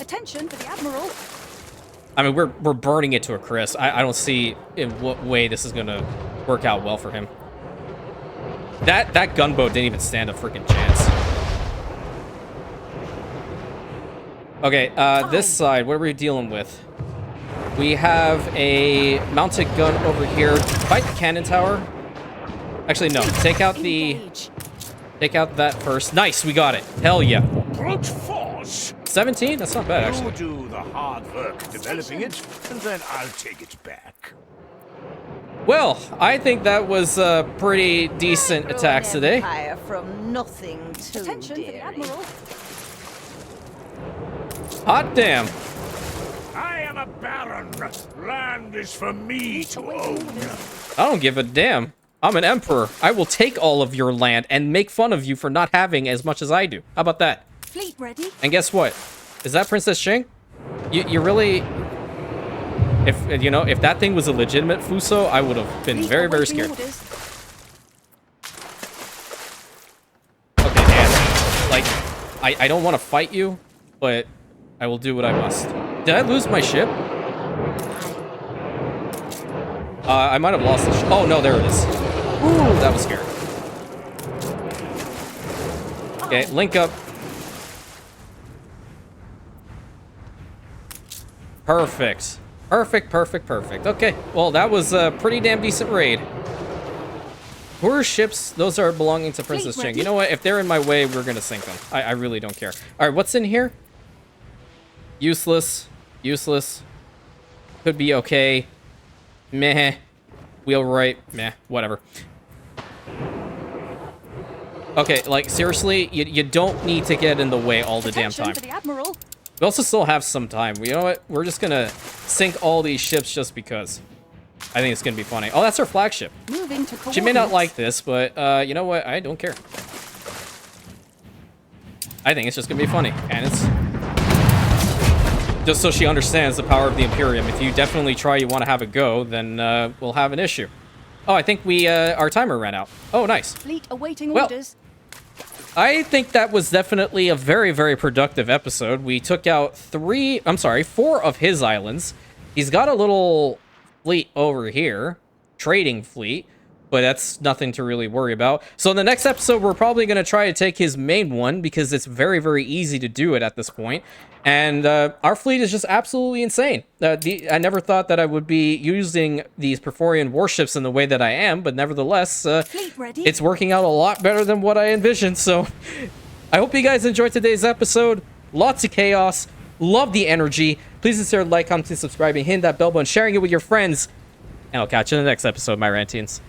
Attention for the Admiral. I mean, we're burning it to a crisp. I don't see in what way this is going to work out well for him. That gunboat didn't even stand a freaking chance. Okay, this side, what are we dealing with? We have a mounted gun over here. Fight the cannon tower. Actually, no. Take out that first. Nice, we got it. Hell yeah. Brute force. 17? That's not bad, actually. You do the hard work developing it, and then I'll take it back. Well, I think that was a pretty decent attacks today. From nothing to Attention for the Admiral. Hot damn. I am a baron. Land is for me to own. I don't give a damn. I'm an emperor. I will take all of your land and make fun of you for not having as much as I do. How about that? Fleet ready. And guess what? Is that Princess Xing? You really... If that thing was a legitimate Fuso, I would have been very, very scared. Okay, Dan. Like, I don't want to fight you, but I will do what I must. Did I lose my ship? I might have lost the ship. Oh, no, there it is. Ooh, that was scary. Okay, link up. Perfect. Perfect. Okay, well, that was a pretty damn decent raid. Who are ships? Those are belonging to Princess Xing. You know what? If they're in my way, we're going to sink them. I really don't care. All right, what's in here? Useless. Could be okay. Meh. Wheelwright. Meh. Whatever. Okay, like, seriously, you don't need to get in the way all the damn time. For the Admiral. We also still have some time. You know what? We're just gonna sink all these ships just because. I think it's gonna be funny. Oh, that's our flagship. Moving to She may not like this, but you know what? I don't care. I think it's just gonna be funny, and it's just so she understands the power of the Imperium. If you definitely try, you want to have a go, then we'll have an issue. Oh, I think we our timer ran out. Oh, nice. Fleet awaiting orders. I think that was definitely a very, very productive episode. We took out 4 of his islands. He's got a little fleet over here, trading fleet, but that's nothing to really worry about. So in the next episode, we're probably going to try to take his main one because it's very, very easy to do it at this point. And our fleet is just absolutely insane. I never thought that I would be using these Perforian warships in the way that I am, but nevertheless, Fleet ready. it's working out a lot better than what I envisioned. So I hope you guys enjoyed today's episode. Lots of chaos. Love the energy. Please consider like, commenting, subscribing, hitting that bell button, sharing it with your friends. And I'll catch you in the next episode, my Rantians.